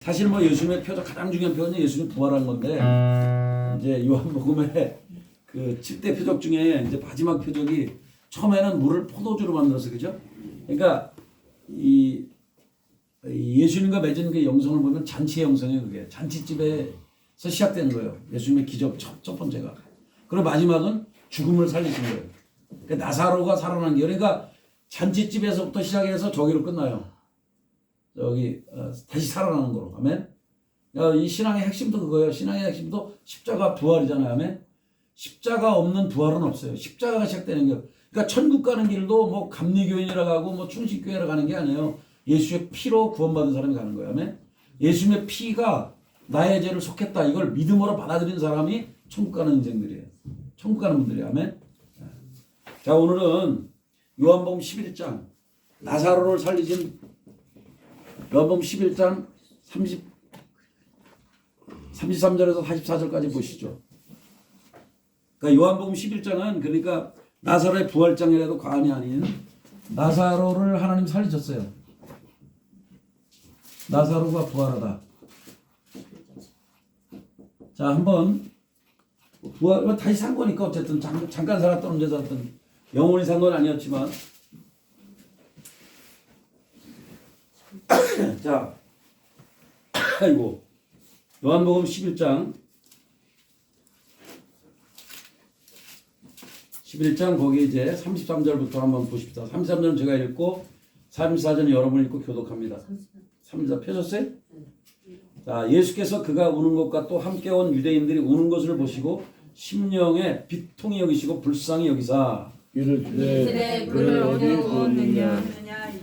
사실 뭐 예수님의 표적 가장 중요한 표현은 예수님 부활한 건데 이제 요한복음의 그 7대 표적 중에 이제 마지막 표적이 처음에는 물을 포도주로 만들어서 그죠? 그러니까 이 예수님과 맺은 그 영성을 보면 잔치의 영성이에요. 그게 잔치집에서 시작되는 거예요. 예수님의 기적 첫 번째가. 그리고 마지막은 죽음을 살리신 거예요. 그러니까 나사로가 살아난 게 그러니까 잔치집에서부터 시작해서 저기로 끝나요. 여기 다시 살아나는 거로. 아멘. 이 신앙의 핵심도 그거예요. 신앙의 핵심도 십자가 부활이잖아요. 아멘. 십자가 없는 부활은 없어요. 십자가가 시작되는 게. 그러니까 천국 가는 길도 뭐 감리교인이라 가고 뭐 충식교회라 가는 게 아니에요. 예수의 피로 구원받은 사람이 가는 거예요. 아멘. 예수님의 피가 나의 죄를 속했다. 이걸 믿음으로 받아들인 사람이 천국 가는 인생들이에요. 천국 가는 분들이에요. 아멘. 자, 오늘은 요한복음 11장 나사로를 살리신 요한복음 11장 33절에서 44절까지 보시죠. 그러니까 요한복음 11장은 그러니까 나사로의 부활장이라도 과언이 아닌 나사로를 하나님 살리셨어요. 나사로가 부활하다. 자, 한번 부활 다시 산 거니까 어쨌든 잠깐 살았던 언제 살았던 영원히 산 건 아니었지만 자, 아이고 요한복음 11장 거기 이제 33절부터 한번 보십시다. 33절은 제가 읽고 34절은 여러분 읽고 교독합니다. 34 펴셨어요? 자, 예수께서 그가 우는 것과 또 함께 온 유대인들이 우는 것을 보시고 심령에 비통히 여기시고 불쌍히 여기사 이르되 그를 어디 두었느냐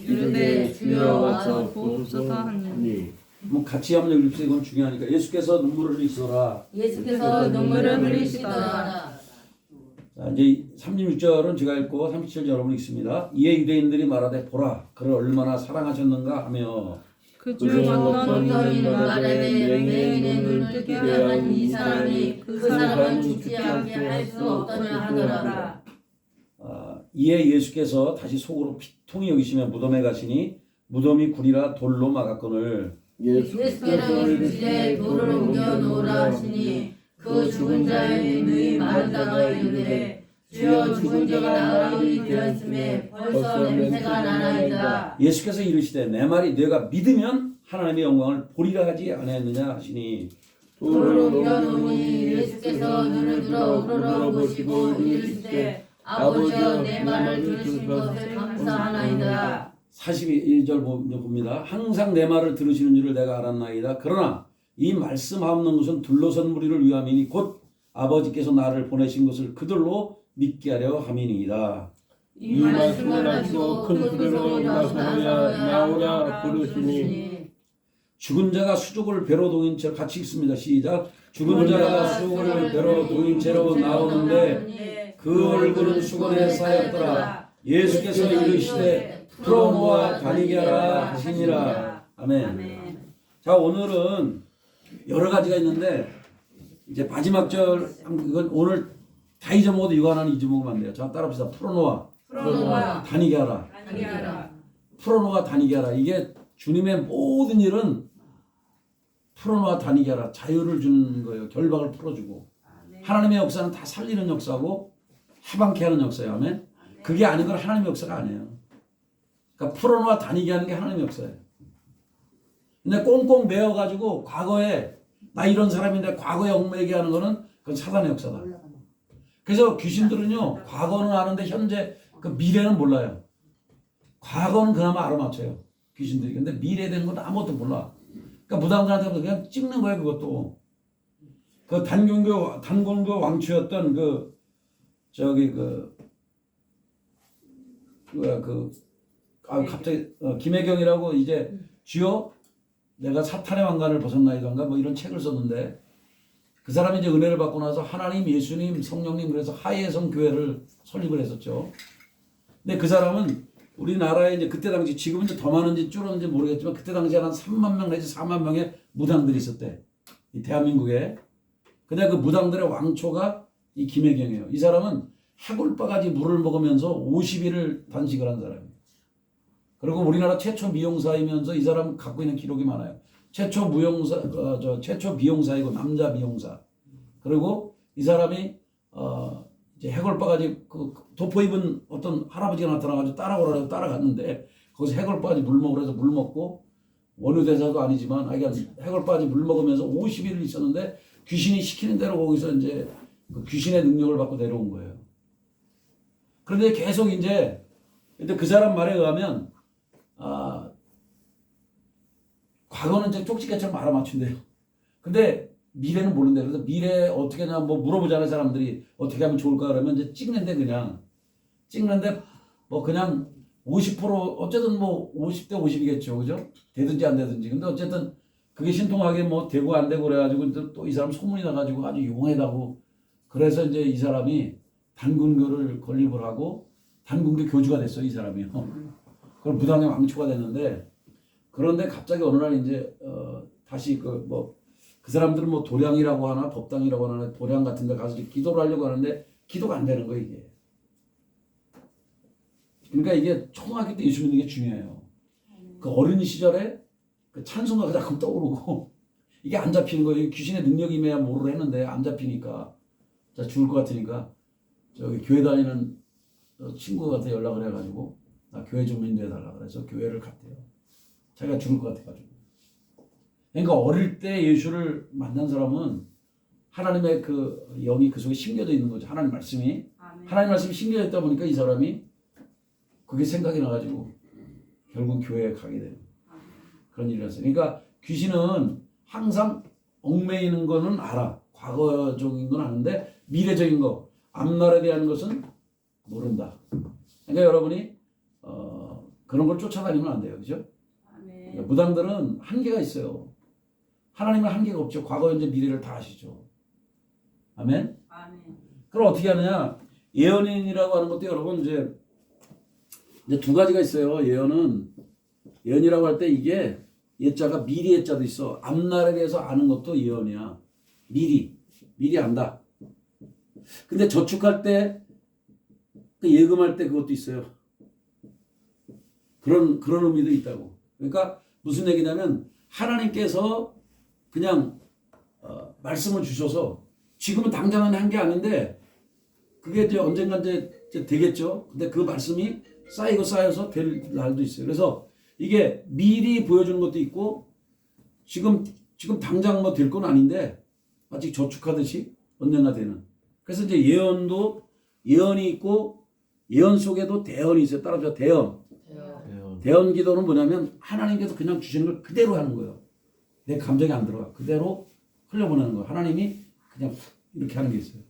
이르되 주여 와서 보소서 하니. 뭐 같이 한번 읽읍시다. 이건 중요하니까. 예수께서 눈물을 흘리시더라. 예수께서 눈물을 흘리시더라. 자, 이제 36절은 제가 읽고 37절 여러분 읽습니다. 이에 유대인들이 말하되 보라 그를 얼마나 사랑하셨는가 하며 그중 어떤 이들이 말하되 맹인의 눈을 뜨게 한 이 사람이 그 사람을 죽지 않게 할 수 없다며 하더라. 이에 예수께서 다시 속으로 비통히 여기시며 무덤에 가시니 무덤이 굴이라 돌로 막았거늘 예수께서 이르시되 돌을 옮겨 놓으라 하시니 그 죽은 자의 눈이 마르다가 이르되 주여 죽은 자가 나으리 되었음에 벌써 냄새가 나나이다. 예수께서 이르시되 내 말이 네가 믿으면 하나님의 영광을 보리라 하지 아니했느냐 하시니 돌을 옮겨 놓으니 예수께서 눈을 들어 우러러 보시고 이르시되 아버지여 내 말을 들으신 것을 감사하나이다. 42절 봅니다. 항상 내 말을 들으시는 줄을 내가 알았나이다. 그러나 이 말씀하옵는 것은 둘러선 무리를 위함이니 곧 아버지께서 나를 보내신 것을 그들로 믿게 하려 함이니이다. 이 말씀을 하시고 큰 소리로 나오라 부르시니 죽은 자가 수족을 배로 동인 채로 같이 읽습니다. 시작. 죽은 자가 수족을 배로 동인 채로 나오는데 그 얼굴은 수건에 쌓였더라. 예수께서 이르시되 풀어놓아 다니게 하라 하시니라. 아멘. 자, 오늘은 여러 가지가 있는데 이제 마지막 절 이건 오늘 다 잊어먹어도 이거 하나는 잊어먹으면 안 돼요. 자, 따라합시다. 풀어놓아 다니게 하라. 풀어놓아 다니게 하라. 이게 주님의 모든 일은 풀어놓아 다니게 하라. 자유를 주는 거예요. 결박을 풀어주고. 하나님의 역사는 다 살리는 역사고 해방케 하는 역사예요. 아멘. 그게 아닌 건 하나님의 역사가 아니에요. 그러니까 풀어놓아 다니게 하는 게 하나님의 역사예요. 근데 꽁꽁 매어가지고 과거에 나 이런 사람인데 과거에 얽매게 하는 거는 그건 사단의 역사다. 그래서 귀신들은요 과거는 아는데 현재 그 미래는 몰라요. 과거는 그나마 알아맞혀요. 귀신들이. 근데 미래에 대한 건 아무것도 몰라. 그러니까 무당들한테 그냥 찍는 거예요. 그것도. 그 단곤교 왕초였던 갑자기 김혜경이라고 이제 주여 내가 사탄의 왕관을 벗었나이던가 뭐 이런 책을 썼는데 그 사람이 이제 은혜를 받고 나서 하나님, 예수님, 성령님 그래서 하예성 교회를 설립을 했었죠. 근데 그 사람은 우리나라에 이제 그때 당시 지금은 이제 더 많은지 줄었는지 모르겠지만 그때 당시에 한 3만 명 내지 4만 명의 무당들이 있었대. 이 대한민국에. 근데 그 무당들의 왕초가 이 김혜경이에요. 이 사람은 해골바가지 물을 먹으면서 50일을 단식을 한 사람이에요. 그리고 우리나라 최초 미용사이면서 이 사람 갖고 있는 기록이 많아요. 최초 무용사, 최초 비용사이고 남자 비용사. 그리고 이 사람이 이제 해골바가지 그 도포 입은 어떤 할아버지가 나타나가지고 따라오라고 따라갔는데 거기서 해골바가지 물 먹으라 해서 물 먹고 원효대사도 아니지만 하여간 해골바가지 물 먹으면서 50일을 있었는데 귀신이 시키는 대로 거기서 이제 그 귀신의 능력을 받고 내려온 거예요. 그런데 계속 이제 근데 그 사람 말에 의하면 과거는 이제 쪽지게처럼 알아맞춘대요. 근데 미래는 모른대. 그래서 미래 어떻게 하냐 뭐 물어보잖아요 사람들이 어떻게 하면 좋을까 그러면 이제 찍는데 그냥 찍는데 뭐 그냥 50% 어쨌든 뭐 50대 50이겠죠, 그죠? 되든지 안 되든지. 근데 어쨌든 그게 신통하게 뭐 되고 안 되고 그래가지고 또 이 사람 소문이 나가지고 아주 용해다고. 그래서 이제 이 사람이 단군교를 건립을 하고 단군교 교주가 됐어 이 사람이요. 그럼 무당의 왕초가 됐는데 그런데 갑자기 어느 날 이제 다시 그 사람들은 뭐 도량이라고 하나 법당이라고 하나 도량 같은 데 가서 기도를 하려고 하는데 기도가 안 되는 거예요 이게. 그러니까 이게 초등학교 때 예수 믿는 게 중요해요. 그 어린 시절에 그 찬송가가 자꾸 떠오르고 이게 안 잡히는 거예요. 귀신의 능력이 임해야 뭐를 했는데 안 잡히니까 자 죽을 것 같으니까 저기 교회 다니는 친구한테 연락을 해가지고 나 교회 좀 인도해달라 그래서 교회를 갔대요. 자기가 죽을 것 같아가지고. 그러니까 어릴 때 예수를 만난 사람은 하나님의 그 영이 그 속에 심겨져 있는 거죠. 하나님 말씀이. 아멘. 하나님 말씀이 심겨져 있다 보니까 이 사람이 그게 생각이 나가지고 결국 교회에 가게 되는 그런 일이었어요. 그러니까 귀신은 항상 얽매이는 거는 알아. 과거적인 건 아는데 미래적인 거, 앞날에 대한 것은 모른다. 그러니까 여러분이 그런 걸 쫓아다니면 안 돼요. 그죠? 그러니까 무당들은 한계가 있어요. 하나님은 한계가 없죠. 과거, 현재, 미래를 다 아시죠. 아멘? 아멘. 그럼 어떻게 하느냐? 예언인이라고 하는 것도 여러분 이제 두 가지가 있어요. 예언이라고 할 때 이게 예자가 미리 예자도 있어. 앞날에 대해서 아는 것도 예언이야. 미리 안다. 근데 저축할 때 예금할 때 그것도 있어요. 그런 의미도 있다고. 그러니까 무슨 얘기냐면 하나님께서 그냥 말씀을 주셔서 지금은 당장은 한 게 아닌데 그게 이제 언젠가 이제 되겠죠. 근데 그 말씀이 쌓여서 될 날도 있어요. 그래서 이게 미리 보여주는 것도 있고 지금 당장 뭐 될 건 아닌데 아직 저축하듯이 언젠가 되는. 그래서 이제 예언이 있고 예언 속에도 대언이 있어요. 따라서 대언 기도는 뭐냐면 하나님께서 그냥 주시는 걸 그대로 하는 거예요. 내 감정이 안 들어가. 그대로 흘려보내는 거예요. 하나님이 그냥 이렇게 하는 게 있어요.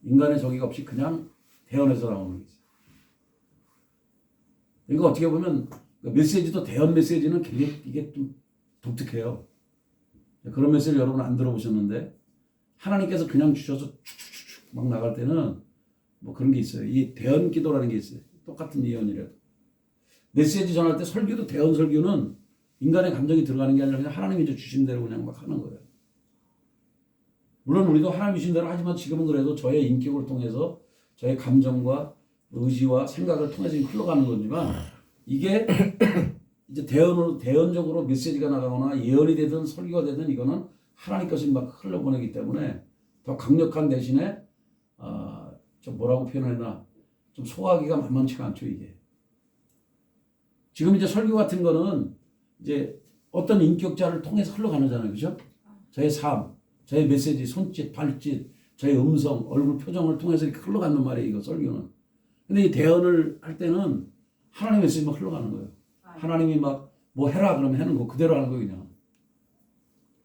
인간의 저기가 없이 그냥 대언에서 나오는 게 있어요. 그러니까 어떻게 보면 메시지도 대언 메시지는 굉장히 이게 좀 독특해요. 그런 메시지 여러분 안 들어보셨는데 하나님께서 그냥 주셔서 축축축 막 나갈 때는 뭐 그런 게 있어요. 이 대언 기도라는 게 있어요. 똑같은 예언이라도. 메시지 전할 때 설교도 대언 설교는 인간의 감정이 들어가는 게 아니라 그냥 하나님이 이제 주신 대로 그냥 막 하는 거예요. 물론 우리도 하나님 주신 대로 하지만 지금은 그래도 저의 인격을 통해서 저의 감정과 의지와 생각을 통해서 흘러가는 거지만 이게 이제 대언적으로 메시지가 나가거나 예언이 되든 설교가 되든 이거는 하나님께서 막 흘러보내기 때문에 더 강력한 대신에 좀 뭐라고 표현하나 좀 소화하기가 만만치가 않죠 이게. 지금 이제 설교 같은 거는 이제 어떤 인격자를 통해서 흘러가는잖아요, 그죠? 저의 삶, 저의 메시지, 손짓, 발짓, 저의 음성, 얼굴 표정을 통해서 이렇게 흘러가는 말이에요, 이거 설교는. 근데 이 대언을 할 때는 하나님의 메시지만 흘러가는 거예요. 하나님이 막 뭐 해라 그러면 하는 거 그대로 하는 거 그냥.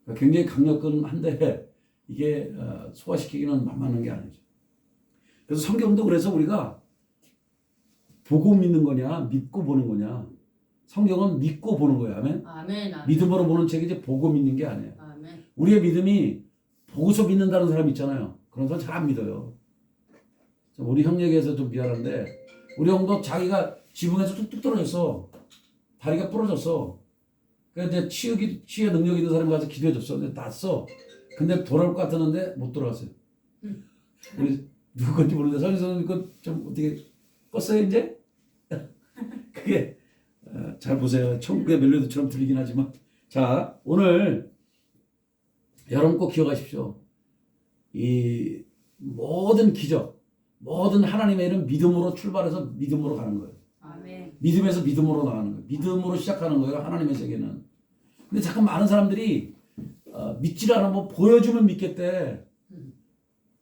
그러니까 굉장히 강력한데 이게 소화시키기는 만만한 게 아니죠. 그래서 성경도 그래서 우리가 보고 믿는 거냐 믿고 보는 거냐. 성경은 믿고 보는 거예요. 아멘? 아멘. 믿음으로 보는 책이지 보고 믿는 게 아니에요. 아멘. 우리의 믿음이 보고서 믿는다는 사람 있잖아요. 그런 사람 잘 안 믿어요. 우리 형 얘기해서 좀 미안한데 우리 형도 자기가 지붕에서 뚝뚝 떨어졌어. 다리가 부러졌어. 그래서 이제 치유 능력 있는 사람이 가서 기도해줬어. 근데 났어. 근데 돌아올 것 같았는데 못 돌아왔어요. 누구 건지 모르는데 선생님 그거 좀 어떻게 껐어요 이제? 그게 잘 보세요. 천국의 멜로디처럼 들리긴 하지만 자, 오늘 여러분 꼭 기억하십시오. 이 모든 기적, 모든 하나님의 일은 믿음으로 출발해서 믿음으로 가는 거예요. 아멘. 믿음에서 믿음으로 나가는 거예요. 믿음으로 시작하는 거예요. 하나님의 세계는. 근데 잠깐 많은 사람들이 믿질 않아 뭐 보여주면 믿겠대.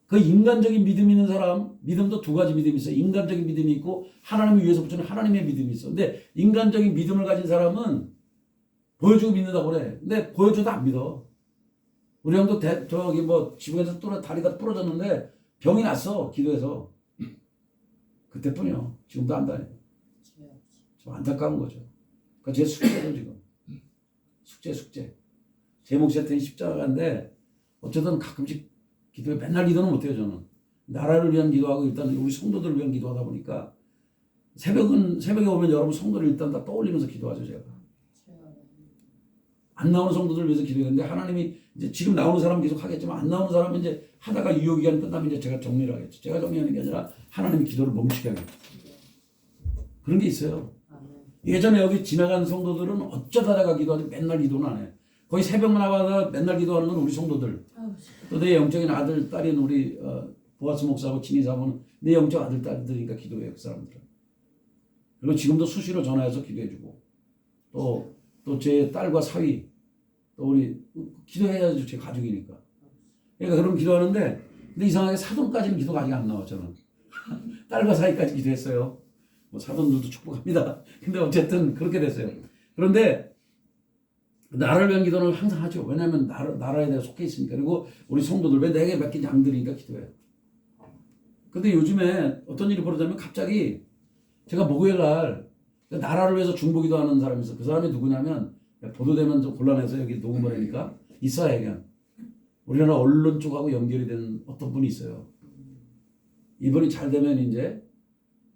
그 인간적인 믿음이 있는 사람, 믿음도 두 가지 믿음이 있어요. 인간적인 믿음이 있고 하나님을 위해서 붙이는 하나님의 믿음이 있어. 근데 인간적인 믿음을 가진 사람은 보여주고 믿는다고 그래. 근데 보여줘도 안 믿어. 우리 형도 저기 뭐 지붕에서 다리가 부러졌는데 병이 났어. 기도해서. 그때뿐이요. 지금도 안 다녀. 좀 안타까운 거죠. 그러니까 제 숙제죠 지금. 숙제. 제 몫이 했더니 십자가인데 어쨌든 가끔씩 기도에 맨날 기도는 못해요 저는. 나라를 위한 기도하고 일단 우리 성도들을 위한 기도하다 보니까 새벽에 오면 여러분 성도를 일단 다 떠올리면서 기도하죠 제가. 안 나오는 성도들을 위해서 기도했는데 하나님이 이제 지금 나오는 사람은 계속 하겠지만 안 나오는 사람은 이제 하다가 유효기간이 끝나면 이제 제가 정리를 하겠죠. 제가 정리하는 게 아니라 하나님이 기도를 멈추게 하겠죠. 그런 게 있어요. 예전에 여기 지나간 성도들은 어쩌다가 기도하지 맨날 기도는 안 해. 거의 새벽 나와서 맨날 기도하는 건 우리 성도들. 또 내 영적인 아들, 딸인 우리 보아스 목사하고 진희 사모는 내 영적 아들, 딸들이니까 기도해요. 그 사람들은. 그리고 지금도 수시로 전화해서 기도해주고 또 제 딸과 사위 또 우리 기도해야죠. 제 가족이니까. 그러니까 그런 기도하는데 근데 이상하게 사돈까지는 기도가 아직 안 나와 저는. 딸과 사위까지 기도했어요. 뭐 사돈들도 축복합니다. 근데 어쨌든 그렇게 됐어요. 그런데 나라를 위한 기도는 항상 하죠. 왜냐하면 나라에 내가 속해 있으니까. 그리고 우리 성도들 왜 내게 맡긴 양들이니까 기도해요. 근데 요즘에 어떤 일이 벌어지면 갑자기 제가 목요일 날 나라를 위해서 중보기도 하는 사람이 있어. 그 사람이 누구냐면 보도되면 좀 곤란해서 여기 녹음을 하니까 이사야견. 우리나라 언론 쪽하고 연결이 된 어떤 분이 있어요. 이분이 잘 되면 이제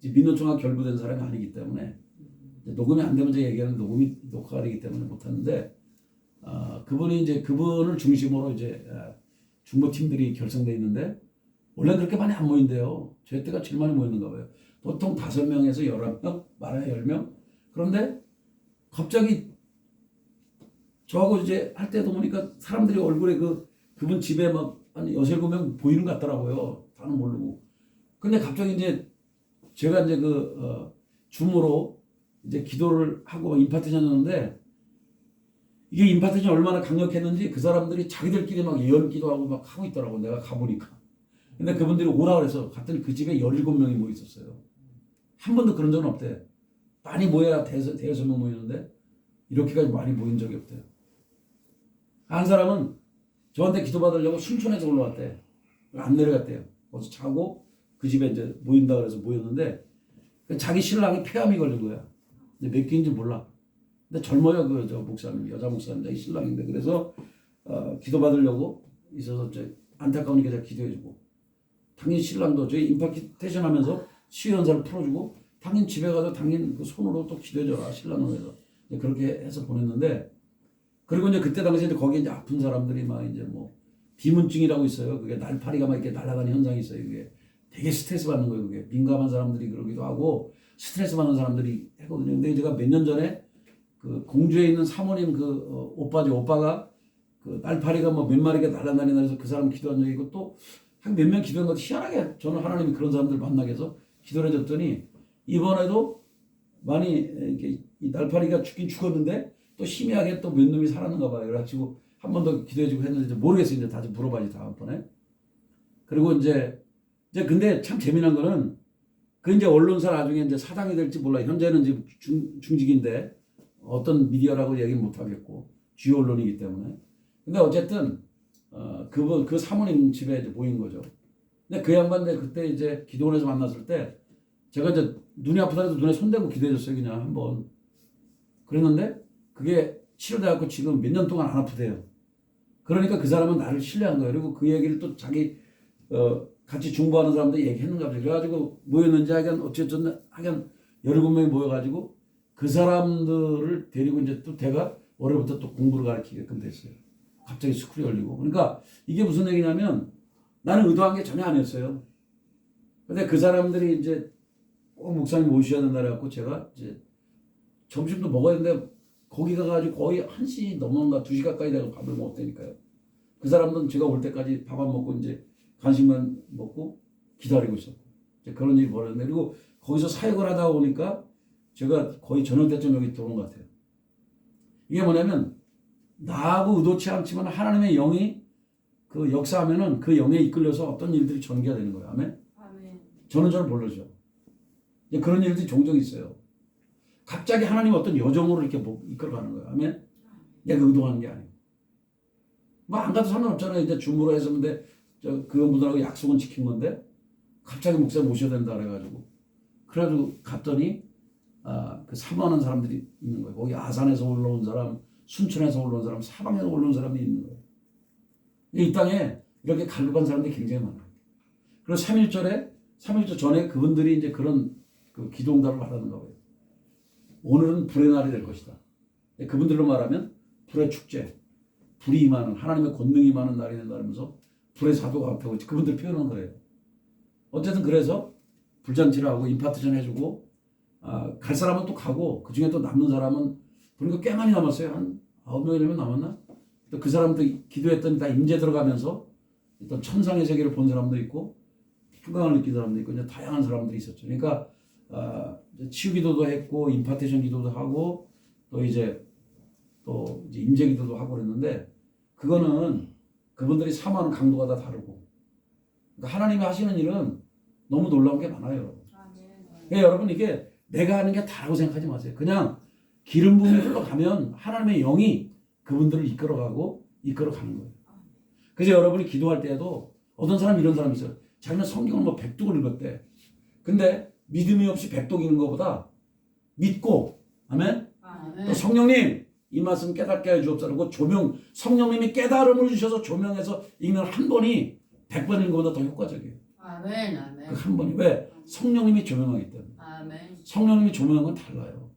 민노총과 결부된 사람이 아니기 때문에 녹음이 안 되면 제가 얘기하는 녹음이 녹화가 되기 때문에 못하는데 그분이 이제 그분을 중심으로 이제 중보팀들이 결성되어 있는데 원래 그렇게 많이 안 모인대요. 저 때가 제일 많이 모였는가 봐요. 보통 5명에서 11명, 말아야 10명. 그런데 갑자기 저하고 이제 할 때도 보니까 사람들이 얼굴에 그분 집에 막 한 6, 7명 보이는 것 같더라고요. 다는 모르고. 근데 갑자기 이제 제가 이제 줌으로 이제 기도를 하고 임파티션이었는데 이게 임파티션이 얼마나 강력했는지 그 사람들이 자기들끼리 막 예언 기도하고 막 하고 있더라고. 내가 가보니까. 근데 그분들이 오라 그래서 갔더니 그 집에 17명이 모여 있었어요. 한 번도 그런 적은 없대. 많이 모여야 대여섯 명 모이는데 이렇게까지 많이 모인 적이 없대요. 한 사람은 저한테 기도받으려고 순천에서 올라왔대. 안 내려갔대요. 거기서 자고 그 집에 이제 모인다 그래서 모였는데 자기 신랑이 폐암이 걸린 거야. 근데 몇 개인지 몰라. 근데 젊어요. 저 목사님, 여자 목사님, 자기 신랑인데 그래서 기도받으려고 있어서 안타까우니까 제가 기도해주고 당연히 신랑도 저희 임파티션 하면서 시연사를 풀어주고 당연히 집에 가서 당연히 그 손으로 또 기도해줘라 신랑을 해서 그렇게 해서 보냈는데 그리고 이제 그때 당시에 거기에 이제 아픈 사람들이 막 이제 뭐 비문증이라고 있어요. 그게 날파리가 막 이렇게 날아가는 현상이 있어요. 그게 되게 스트레스 받는 거예요. 그게 민감한 사람들이 그러기도 하고 스트레스 받는 사람들이 했거든요. 근데 제가 몇 년 전에 그 공주에 있는 사모님 오빠죠. 오빠가 그 날파리가 뭐 몇 마리가 날아다니나 해서 그 사람 기도한 적이 있고 또 한 몇 명 기도한 것도 희한하게 저는 하나님이 그런 사람들 만나게 해서 기도를 해줬더니 이번에도 많이 이렇게 이 날파리가 죽긴 죽었는데 또 희미하게 또 몇 놈이 살았는가 봐요. 그래가지고 한 번 더 기도해주고 했는데 이제 모르겠어요. 이제 다시 물어봐야지 다음번에. 그리고 이제 근데 참 재미난 거는 그 이제 언론사 나중에 이제 사장이 될지 몰라. 현재는 지금 중직인데 어떤 미디어라고 얘기는 못 하겠고 주요 언론이기 때문에. 근데 어쨌든 그 사모님 집에 이제 모인 거죠. 근데 그 양반들 그때 이제 기도원에서 만났을 때 제가 이제 눈이 아프다 해서 눈에 손대고 기도해줬어요. 그냥 한번. 그랬는데 그게 치료돼갖고 지금 몇 년 동안 안 아프대요. 그러니까 그 사람은 나를 신뢰한 거예요. 그리고 그 얘기를 또 자기 같이 중보하는 사람들 얘기했는가 보죠. 그래가지고 모였는지 어쨌든 17명이 모여가지고 그 사람들을 데리고 이제 또 제가 월요일부터 또 공부를 가르치게끔 됐어요. 갑자기 스쿨이 열리고. 그러니까 이게 무슨 얘기냐면 나는 의도한 게 전혀 아니었어요. 근데 그 사람들이 이제 꼭 목사님 모셔야 된다 그래갖고 제가 이제 점심도 먹어야 되는데 거기 가가지고 거의 1시 넘어가 2시 가까이 되고 밥을 먹었다니까요. 그 사람들은 제가 올 때까지 밥 안 먹고 이제 간식만 먹고 기다리고 있었고 이제 그런 일이 벌어졌는데, 그리고 거기서 사역을 하다 보니까 제가 거의 저녁 때쯤 여기 들어온 것 같아요. 이게 뭐냐면 나하고 의도치 않지만 하나님의 영이 그 역사하면은 그 영에 이끌려서 어떤 일들이 전개가 되는 거예요. 아멘. 저는 모르죠. 그런 일들이 종종 있어요. 갑자기 하나님 어떤 여정으로 이렇게 이끌어가는 거예요. 아멘. 내가 의도하는 게 아니고. 뭐 안 가도 상관없잖아요. 이제 주무로 해서 근데 그 분들하고 약속은 지킨 건데 갑자기 목사 모셔야 된다 그래가지고 그래도 갔더니 그 사모하는 사람들이 있는 거예요. 거기 아산에서 올라온 사람, 순천에서 올라온 사람, 사방에서 올라온 사람이 있는 거예요. 이 땅에 이렇게 갈급한 사람들이 굉장히 많아요. 그리고 3.1절 전에 그분들이 이제 그런 그 기도응답을 받았는가 봐요. 오늘은 불의 날이 될 것이다. 그분들로 말하면 불의 축제, 불이 임하는, 하나님의 권능이 임하는 날이 된다면서 불의 사도가 되고 그분들 표현한 거예요. 어쨌든 그래서 불잔치를 하고 임파티션 해주고 갈 사람은 또 가고 그 중에 또 남는 사람은 보니까 꽤 많이 남았어요. 한 9명이면 남았나? 또 그 사람도 기도했더니 다 임재 들어가면서 일단 천상의 세계를 본 사람도 있고 평강을 느낀 사람도 있고 이제 다양한 사람들이 있었죠. 그러니까 치유 기도도 했고 임파티션 기도도 하고 또 이제 임재 기도도 하고 그랬는데 그거는 그분들이 사모하는 강도가 다 다르고 그러니까 하나님이 하시는 일은 너무 놀라운 게 많아요, 여러분. 그러니까 여러분 이게 내가 하는 게 다라고 생각하지 마세요. 그냥 기름 부음이 흘러가면 하나님의 영이 그분들을 이끌어가고 이끌어가는 거예요. 그래서 여러분이 기도할 때에도 어떤 사람 이런 사람이 있어요. 자기는 성경을 뭐 100독을 읽었대. 근데 믿음이 없이 100독 읽는 것보다 믿고 아멘? 또 성령님 이 말씀 깨닫게 해 주옵소서. 성령님이 깨달음을 주셔서 조명해서 읽는 한 번이 100번 읽는 것보다 더 효과적이에요. 아멘. 그 한 번이 왜? 성령님이 조명하기 때문에. 아멘. 성령님이 조명한 건 달라요.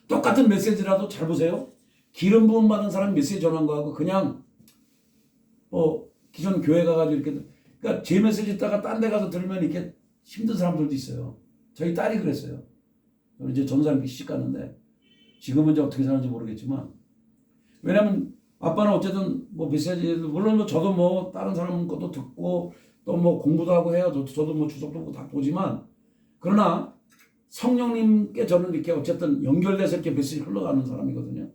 똑같은 메시지라도 잘 보세요. 기름 부음 받은 사람이 메시지 전한 거하고 그냥 기존 교회 가가지고 이렇게 그러니까 제 메시지 있다가 딴 데 가서 들으면 이렇게 힘든 사람들도 있어요. 저희 딸이 그랬어요. 우리 이제 전사님께 시집 갔는데 지금은 이제 어떻게 사는지 모르겠지만 왜냐면 아빠는 어쨌든 뭐 메시지 물론 뭐 저도 뭐 다른 사람 것도 듣고 또 뭐 공부도 하고 해요. 저도 뭐 주석도 보고 다 보지만 그러나 성령님께 저는 이렇게 어쨌든 연결돼서 이렇게 메시지 흘러가는 사람이거든요.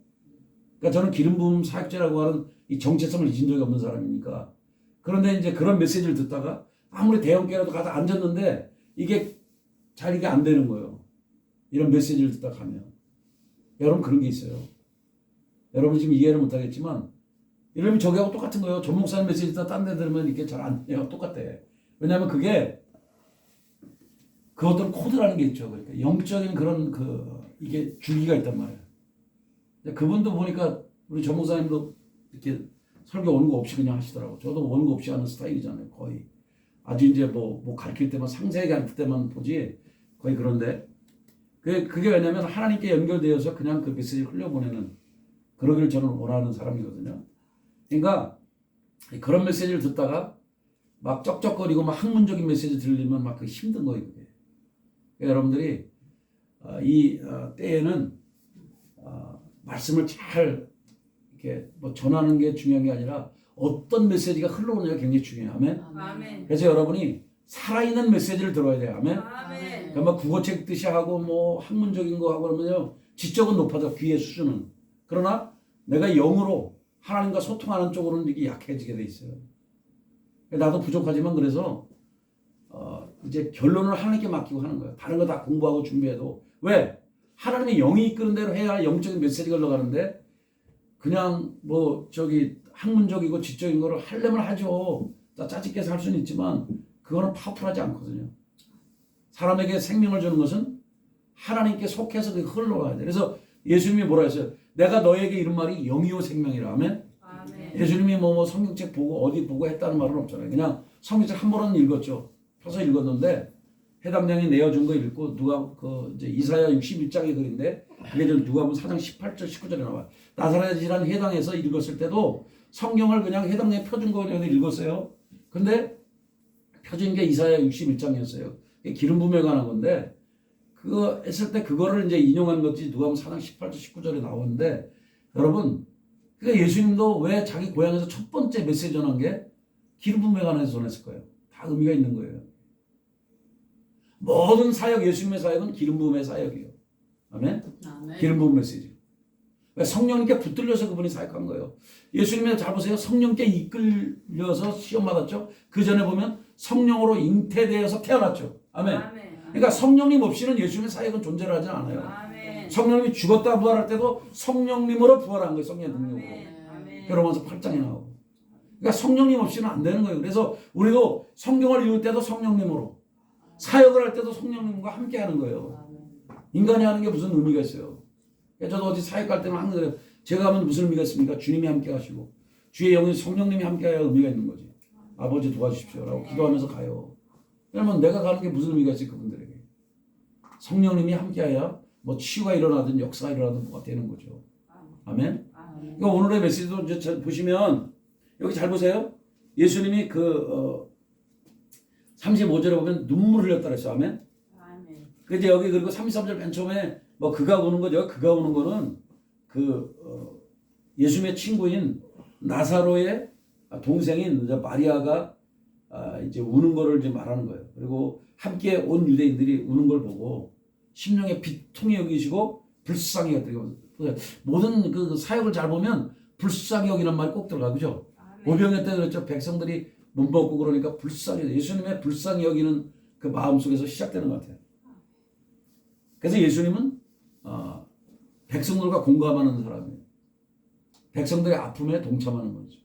그러니까 저는 기름 부음 사역자라고 하는 이 정체성을 잊은 적이 없는 사람이니까. 그런데 이제 그런 메시지를 듣다가 아무리 대형교회라도 가서 앉았는데 이게 잘 이게 안 되는 거예요. 이런 메시지를 듣다 가면. 여러분 그런 게 있어요. 여러분 지금 이해를 못 하겠지만 이러면 저기하고 똑같은 거예요. 전 목사님 메시지 듣다 딴 데 들으면 이게 잘 안 돼요. 똑같대. 왜냐하면 그게 그 어떤 코드라는 게 있죠. 그러니까 영적인 그런 이게 줄기가 있단 말이에요. 그분도 보니까 우리 전 목사님도 이렇게 설교 원고 없이 그냥 하시더라고. 저도 원고 없이 하는 스타일이잖아요. 거의. 아주 이제 뭐 가르칠 때만 상세하게 가르칠 때만 보지 거의 그런데 그게 왜냐면 하나님께 연결되어서 그냥 그 메시지를 흘려보내는 그러기를 저는 원하는 사람이거든요. 그러니까 그런 메시지를 듣다가 막 쩍쩍거리고 막 학문적인 메시지 들리면 막 그 힘든 거예요. 그게. 그러니까 여러분들이 이 때에는 말씀을 잘 이렇게 뭐 전하는 게 중요한 게 아니라 어떤 메시지가 흘러오느냐가 굉장히 중요해요. 아멘. 아멘. 그래서 여러분이 살아있는 메시지를 들어야 돼요. 아멘. 아멘. 그러니까 막 국어책 뜻이 하고 뭐 학문적인 거 하고 그러면요 지적은 높아져 귀의 수준은. 그러나 내가 영으로 하나님과 소통하는 쪽으로는 이게 약해지게 돼 있어요. 나도 부족하지만 그래서 이제 결론을 하나님께 맡기고 하는 거예요. 다른 거 다 공부하고 준비해도 왜? 하나님의 영이 이끄는 대로 해야 영적인 메시지가 흘러가는데 그냥 뭐 학문적이고 지적인 거를 하려면 하죠. 짜집게서 할 수는 있지만 그거는 파워풀하지 않거든요. 사람에게 생명을 주는 것은 하나님께 속해서 그게 흘러가야 돼. 그래서 예수님이 뭐라 했어요? 내가 너에게 이런 말이 영이요 생명이라. 아멘. 예수님이 뭐 성경책 보고 어디 보고 했다는 말은 없잖아요. 그냥 성경책 한 번은 읽었죠. 펴서 읽었는데 해당량이 내어준 거 읽고 이제 이사야 61장의 글인데 그게 좀 누가복음 4장 18절 19절에 나와요. 나사렛이라는 해당에서 읽었을 때도 성경을 그냥 해당량에 펴준 거 읽었어요. 근데 펴준 게 이사야 61장이었어요. 기름 부음에 관한 건데 그거 했을 때 그거를 이제 인용한 것이 누가복음 4장 18절 19절에 나오는데 여러분 그러니까 예수님도 왜 자기 고향에서 첫 번째 메시지 전한 게 기름 부음에 관해서 전했을 거예요. 다 의미가 있는 거예요. 모든 사역 예수님의 사역은 기름 부음의 사역이에요. 아멘. 기름 부음 메시지. 왜 성령님께 붙들려서 그분이 사역한 거예요. 예수님의 잘 보세요. 성령께 이끌려서 시험 받았죠. 그 전에 보면 성령으로 잉태되어서 태어났죠. 아멘. 그러니까 성령님 없이는 예수님의 사역은 존재를 하지 않아요. 아멘. 성령님이 죽었다 부활할 때도 성령님으로 부활한 거예요. 성령의 능력으로. 아멘. 로마서 8장에 나오고. 그러니까 성령님 없이는 안 되는 거예요. 그래서 우리도 성경을 읽을 때도 성령님으로, 사역을 할 때도 성령님과 함께 하는 거예요. 인간이 하는 게 무슨 의미가 있어요. 저도 어디 사역할 때는 항상 그래요. 제가 하면 무슨 의미가 있습니까? 주님이 함께 하시고 주의 영이 성령님이 함께 해야 의미가 있는 거지. 아버지 도와주십시오 라고 기도하면서 가요. 그러면 내가 가는 게 무슨 의미가 있어요? 그분들에게. 성령님이 함께 해야 뭐 치유가 일어나든 역사가 일어나든 뭐가 되는 거죠. 아멘. 그러니까 오늘의 메시지도 이제 잘 보시면 여기 잘 보세요. 예수님이 35절에 보면 눈물을 흘렸다 그랬어요. 아멘. 그래서 여기 그리고 33절 맨 처음에 뭐 그가 우는 거죠. 그가 우는 거는 예수님의 친구인 나사로의 동생인 마리아가 이제 우는 거를 이제 말하는 거예요. 그리고 함께 온 유대인들이 우는 걸 보고 심령의 비통히 여기시고 불쌍히 여기고 모든 그 사역을 잘 보면 불쌍히 여기는 말이 꼭 들어가 그죠? 오병이어 때 그랬죠. 백성들이 못 먹고 그러니까 불쌍히 예수님의 불쌍히 여기는 그 마음 속에서 시작되는 것 같아요. 그래서 예수님은 백성들과 공감하는 사람이에요. 백성들의 아픔에 동참하는 거죠.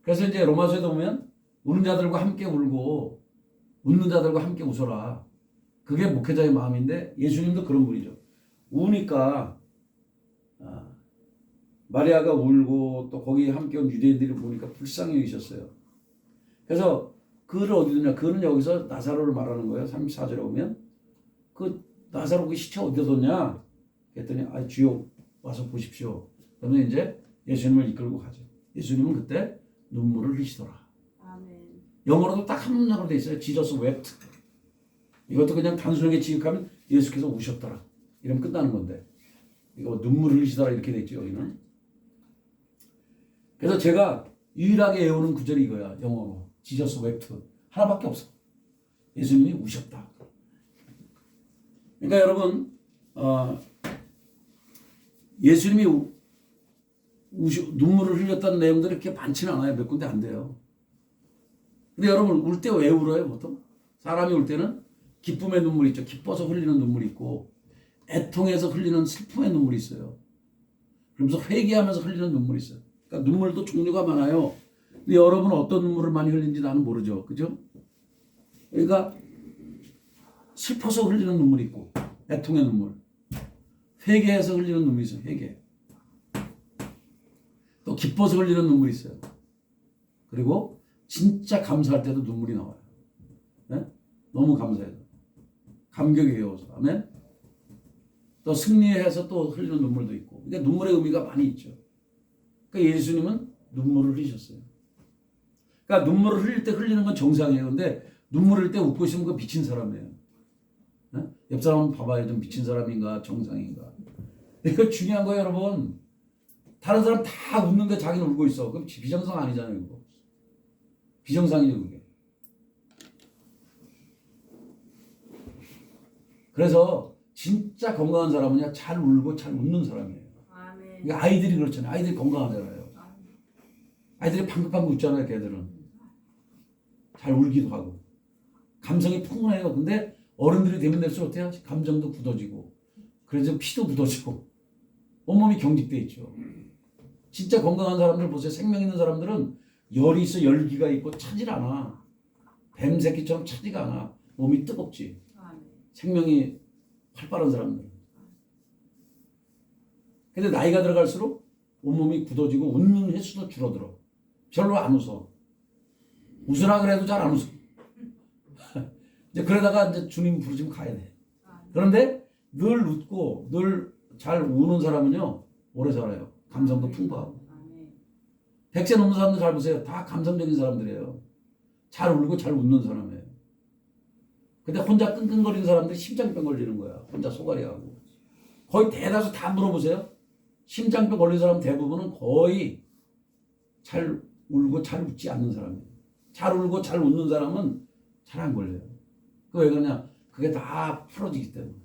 그래서 이제 로마서에도 보면 우는 자들과 함께 울고 웃는 자들과 함께 웃어라. 그게 목회자의 마음인데 예수님도 그런 분이죠. 우니까 마리아가 울고 또 거기 함께 온 유대인들이 보니까 불쌍히 여기셨어요. 그래서 그를 어디 두냐? 그는 여기서 나사로를 말하는 거예요. 34절에 보면 그 나사로 그 시체 어디다 뒀냐? 그랬더니 주여 와서 보십시오. 그러면 이제 예수님을 이끌고 가죠. 예수님은 그때 눈물을 흘리시더라. 아멘. 영어로도 딱 한 문장으로 돼 있어요. Jesus wept. 이것도 그냥 단순하게 지역하면 예수께서 우셨더라. 이러면 끝나는 건데 이거 눈물을 흘리시더라 이렇게 돼 있죠. 여기는. 그래서 제가 유일하게 외우는 구절이 이거야. 영어로. Jesus wept. 하나밖에 없어. 예수님이 우셨다. 그러니까 여러분 예수님이 눈물을 흘렸다는 내용들이 그렇게 많지는 않아요. 몇 군데 안 돼요. 근데 여러분 울 때 왜 울어요? 보통 사람이 울 때는 기쁨의 눈물이 있죠. 기뻐서 흘리는 눈물이 있고 애통해서 흘리는 슬픔의 눈물이 있어요. 그러면서 회개하면서 흘리는 눈물이 있어요. 그러니까 눈물도 종류가 많아요. 근데 여러분은 어떤 눈물을 많이 흘리는지 나는 모르죠. 그죠? 그러니까 슬퍼서 흘리는 눈물이 있고 애통의 눈물, 회개해서 흘리는 눈물이 있어요. 회개. 또 기뻐서 흘리는 눈물이 있어요. 그리고 진짜 감사할 때도 눈물이 나와요. 네? 너무 감사해서 감격이 외워서 아멘. 또 승리해서 또 흘리는 눈물도 있고. 그러니까 눈물의 의미가 많이 있죠. 그러니까 예수님은 눈물을 흘리셨어요. 그러니까 눈물을 흘릴 때 흘리는 건 정상이에요. 근데 눈물을 흘릴 때 웃고 있으면 그 미친 사람이에요. 네? 옆 사람 한번 봐봐요. 좀 미친 사람인가 정상인가. 이거 중요한 거예요, 여러분. 다른 사람 다 웃는데 자기는 울고 있어. 그럼 비정상 아니잖아요, 그거. 비정상이죠, 그게. 그래서 진짜 건강한 사람은요, 잘 울고 잘 웃는 사람이에요. 그러니까 아이들이 그렇잖아요. 아이들이 건강하잖아요. 아이들이 방긋방긋 웃잖아요, 걔들은. 잘 울기도 하고. 감성이 풍부해요. 근데 어른들이 되면 될수록 어때요? 감정도 굳어지고. 그래서 피도 굳어지고. 온몸이 경직돼 있죠. 진짜 건강한 사람들 보세요. 생명 있는 사람들은 열이 있어 열기가 있고 차질 않아. 뱀 새끼처럼 차지가 않아. 몸이 뜨겁지. 생명이 활발한 사람들. 근데 나이가 들어갈수록 온몸이 굳어지고 웃는 횟수도 줄어들어. 별로 안 웃어. 웃으라 그래도 잘 안 웃어. 이제 그러다가 이제 주님 부르시면 가야 돼. 그런데 늘 웃고 늘 잘 우는 사람은요 오래 살아요. 감성도 풍부하고. 100세 넘는 사람들 잘 보세요. 다 감성적인 사람들이에요. 잘 울고 잘 웃는 사람이에요. 근데 혼자 끙끙거리는 사람들이 심장병 걸리는 거야. 혼자 소갈이하고. 거의 대다수 다 물어보세요. 심장병 걸린 사람 대부분은 거의 잘 울고 잘 웃지 않는 사람이에요. 잘 울고 잘 웃는 사람은 잘 안 걸려요. 왜 그러냐? 그게 다 풀어지기 때문에.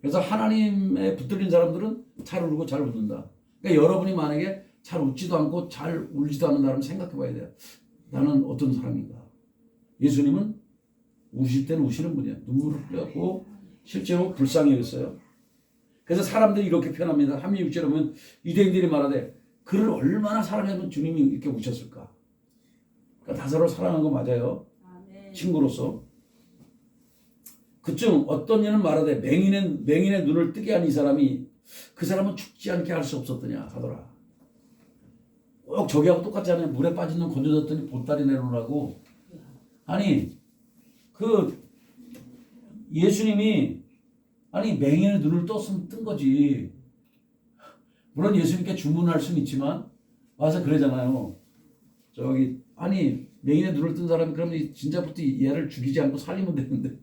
그래서 하나님에 붙들린 사람들은 잘 울고 잘 웃는다. 그러니까 여러분이 만약에 잘 웃지도 않고 잘 울지도 않는 사람 생각해 봐야 돼요. 나는 어떤 사람인가? 예수님은 우실 때는 우시는 분이야. 눈물을 흘렸고 실제로 불쌍히 여겼어요. 그래서 사람들이 이렇게 표현합니다. 한민유 6절에 보면 유대인들이 말하되 그를 얼마나 사랑하면 주님이 이렇게 우셨을까? 그러니까 나사로 사랑한 거 맞아요. 친구로서. 그중 어떤 이는 말하되 맹인의 눈을 뜨게 한 이 사람이 그 사람은 죽지 않게 할 수 없었더냐 하더라. 꼭 저기하고 똑같지 않아요? 물에 빠진 눈 건져졌더니 보따리 내놓으라고. 아니 그 예수님이 아니 맹인의 눈을 떴으면 뜬 거지. 물론 예수님께 주문할 수는 있지만 와서 그러잖아요. 저기 아니 맹인의 눈을 뜬 사람이 그러면 진짜부터 얘를 죽이지 않고 살리면 되는데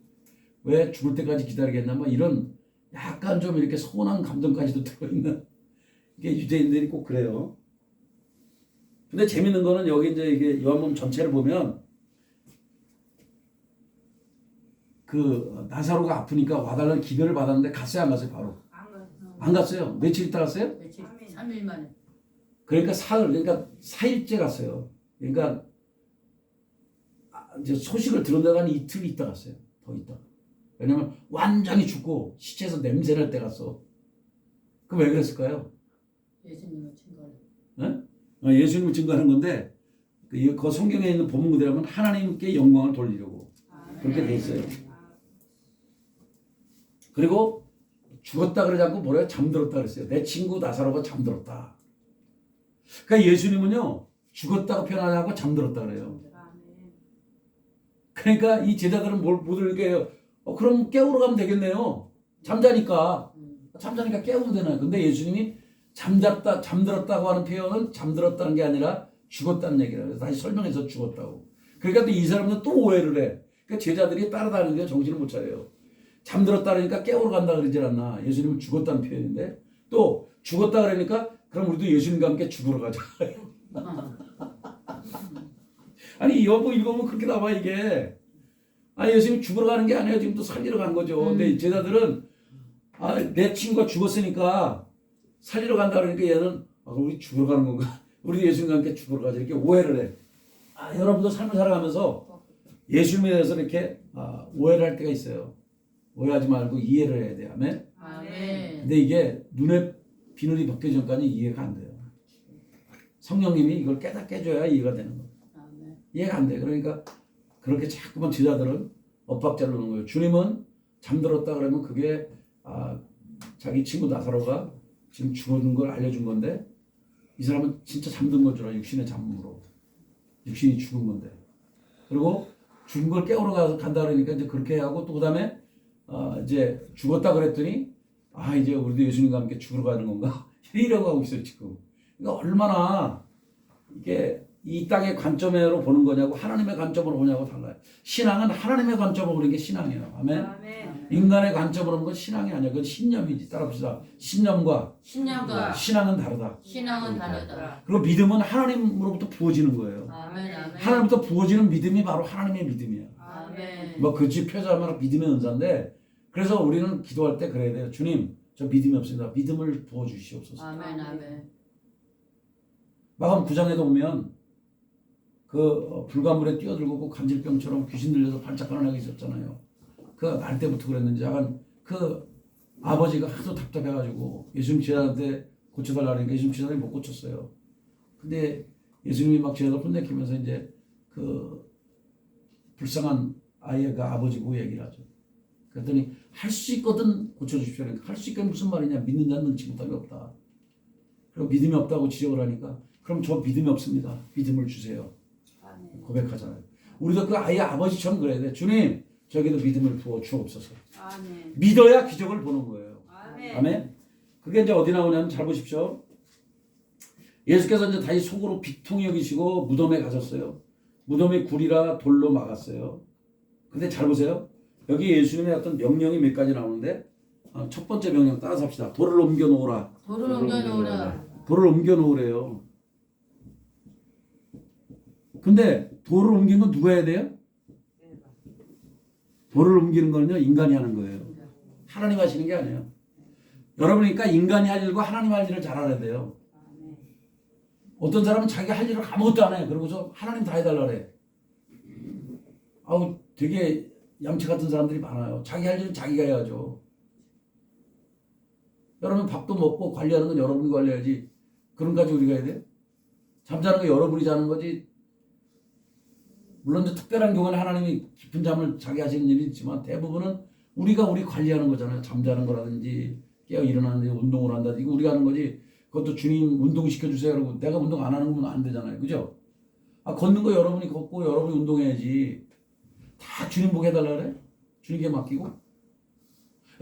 왜 죽을 때까지 기다리겠나 뭐 이런 약간 좀 이렇게 서운한 감정까지도 들어있는 이게 유대인들이 꼭 그래요. 근데 재밌는 거는 여기 이제 이게 요한복음 전체를 보면 그 나사로가 아프니까 와달라는 기별을 받았는데 갔어요 안 갔어요? 바로 안 갔어요. 며칠 있다 갔어요? 며칠 3일 만에. 그러니까 사흘 그러니까 4일째 갔어요. 그러니까 이제 소식을 들은 데가 한 이틀 있다 갔어요. 더 있다. 왜냐면 완전히 죽고 시체에서 냄새 날 때 갔어. 그럼 왜 그랬을까요? 예수님을 증거를. 네? 예수님을 증거하는 건데 그 성경에 있는 본문 그대로면 하나님께 영광을 돌리려고 그렇게 돼 있어요. 그리고 죽었다 그러지 않고 뭐래요? 잠들었다 그랬어요. 내 친구 나사로가 잠들었다. 그러니까 예수님은요 죽었다고 표현하지 않고 잠들었다 그래요. 그러니까 이 제자들은 못 들게요. 그럼 깨우러 가면 되겠네요. 잠자니까 깨우면 되나요? 근데 예수님이 잠들었다고 하는 표현은 잠들었다는 게 아니라 죽었다는 얘기라고 해서 다시 설명해서 죽었다고. 그러니까 또 이 사람은 또 오해를 해. 그러니까 제자들이 따라다니는데 정신을 못 차려요. 잠들었다 그러니까 깨우러 간다 그러질 않나. 예수님은 죽었다는 표현인데 또 죽었다 그러니까 그럼 우리도 예수님과 함께 죽으러 가자. 아니 여보 읽어보면 그렇게 나와 이게. 아니 예수님이 죽으러 가는 게 아니에요. 지금 또 살리러 간 거죠. 근데 제자들은 내 친구가 죽었으니까 살리러 간다 그러니까 얘는 우리 죽으러 가는 건가? 우리도 예수님과 함께 죽으러 가자 이렇게 오해를 해. 여러분도 삶을 살아가면서 예수님에 대해서 이렇게 오해를 할 때가 있어요. 오해하지 말고 이해를 해야 돼요. 아멘. 아멘. 근데 이게 눈에 비늘이 벗겨지기 전까지 이해가 안 돼요. 성령님이 이걸 깨닫게 해줘야 이해가 되는 거예요. 아멘. 이해가 안 돼. 그러니까 그렇게 자꾸만 제자들은 엇박자를 놓는 거예요. 주님은 잠들었다 그러면 그게 자기 친구 나사로가 지금 죽었는 걸 알려준 건데 이 사람은 진짜 잠든 건 줄 알아. 육신의 잠으로. 육신이 죽은 건데. 그리고 죽은 걸 깨우러 간다 그러니까 이제 그렇게 하고 또 그다음에 이제 죽었다 그랬더니 이제 우리도 예수님과 함께 죽으러 가는 건가? 이러고 하고 있어요 지금. 그러니까 얼마나 이게 이 땅의 관점으로 보는 거냐고 하나님의 관점으로 보냐고 달라요. 신앙은 하나님의 관점으로 보는 게 신앙이에요. 아멘. 인간의 관점으로 보는 건 신앙이 아니야. 그건 신념이지. 따라봅시다. 신념과 신앙은 다르다. 신앙은 다르다. 그리고 믿음은 하나님으로부터 부어지는 거예요. 아멘. 아멘. 하나님부터 부어지는 믿음이 바로 하나님의 믿음이에요. 아멘. 뭐 그집 표현하면 믿음의 은사인데 그래서 우리는 기도할 때 그래야 돼요. 주님, 저 믿음이 없습니다. 믿음을 부어 주시옵소서. 아멘. 아멘. 마감 9장에도 보면 그 불가물에 뛰어들고 그 간질병처럼 귀신 들려서 발작하는 애가 있었잖아요. 그 날 때부터 그랬는지 약간 그 아버지가 하도 답답해가지고 예수님 제자한테 고쳐달라니까 예수님 제자들이 못 고쳤어요. 근데 예수님이 막 제자들 혼내키면서 이제 그 불쌍한 아이의 그 아버지고 얘기를 하죠. 그랬더니 할 수 있거든 고쳐주십시오. 그러니까 할 수 있거든 무슨 말이냐. 믿는 자는 능치 못함이 없다. 그리고 믿음이 없다고 지적을 하니까 그럼 저 믿음이 없습니다. 믿음을 주세요. 고백하잖아요. 우리도 그 아이의 아버지처럼 그래야 돼. 주님 저기도 믿음을 부어 주옵소서. 아멘. 믿어야 기적을 보는 거예요. 아멘. 아멘. 그게 이제 어디 나오냐면 잘 보십시오. 예수께서 이제 다시 속으로 비통히 여기시고 무덤에 가셨어요. 무덤이 굴이라 돌로 막았어요. 근데 잘 보세요. 여기 예수님의 어떤 명령이 몇 가지 나오는데 첫 번째 명령 따라서 합시다. 돌을 옮겨 놓으라. 돌을 옮겨 놓으라. 돌을 옮겨 놓으래요. 근데 돌을 옮기는 건 누가 해야 돼요? 돌을 옮기는 거는요 인간이 하는 거예요. 하나님 하시는 게 아니에요. 여러분이니까 인간이 할 일과 하나님 할 일을 잘 알아야 돼요. 어떤 사람은 자기가 할 일을 아무것도 안 해. 그러고서 하나님 다 해달라 그래. 아우 되게 양치 같은 사람들이 많아요. 자기 할 일은 자기가 해야죠. 여러분 밥도 먹고 관리하는 건 여러분이 관리해야지. 그런 까지 우리가 해야 돼? 잠자는 거 여러분이 자는 거지. 물론 특별한 경우는 하나님이 깊은 잠을 자기 하시는 일이 있지만 대부분은 우리가 우리 관리하는 거잖아요. 잠자는 거라든지 깨어 일어나는지 운동을 한다든지 이거 우리가 하는 거지. 그것도 주님 운동시켜주세요. 그러고 내가 운동 안 하는 거면 안 되잖아요. 그죠? 걷는 거 여러분이 걷고 여러분이 운동해야지. 다 주님 보게 해달라 그래? 주님께 맡기고?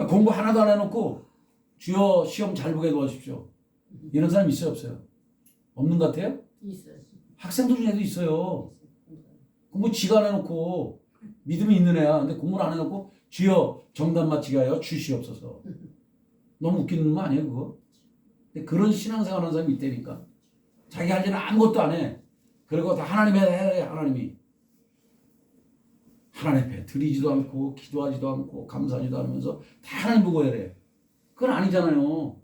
공부 하나도 안 해놓고 주여 시험 잘 보게 도와주십시오. 이런 사람 있어요? 없어요? 없는 것 같아요? 있어요. 학생들 중에도 있어요. 공부 지가 안 해놓고 믿음이 있는 애야. 근데 공부를 안 해놓고 주여 정답 맞히게 하여 주시옵소서. 너무 웃기는 거 아니에요 그거? 근데 그런 신앙생활 하는 사람이 있다니까. 자기 할 일은 아무것도 안 해. 그리고 다 하나님 해 하나님이. 하나님 앞에 드리지도 않고 기도하지도 않고 감사하지도 않으면서 다 하나님 보고 해래. 그건 아니잖아요.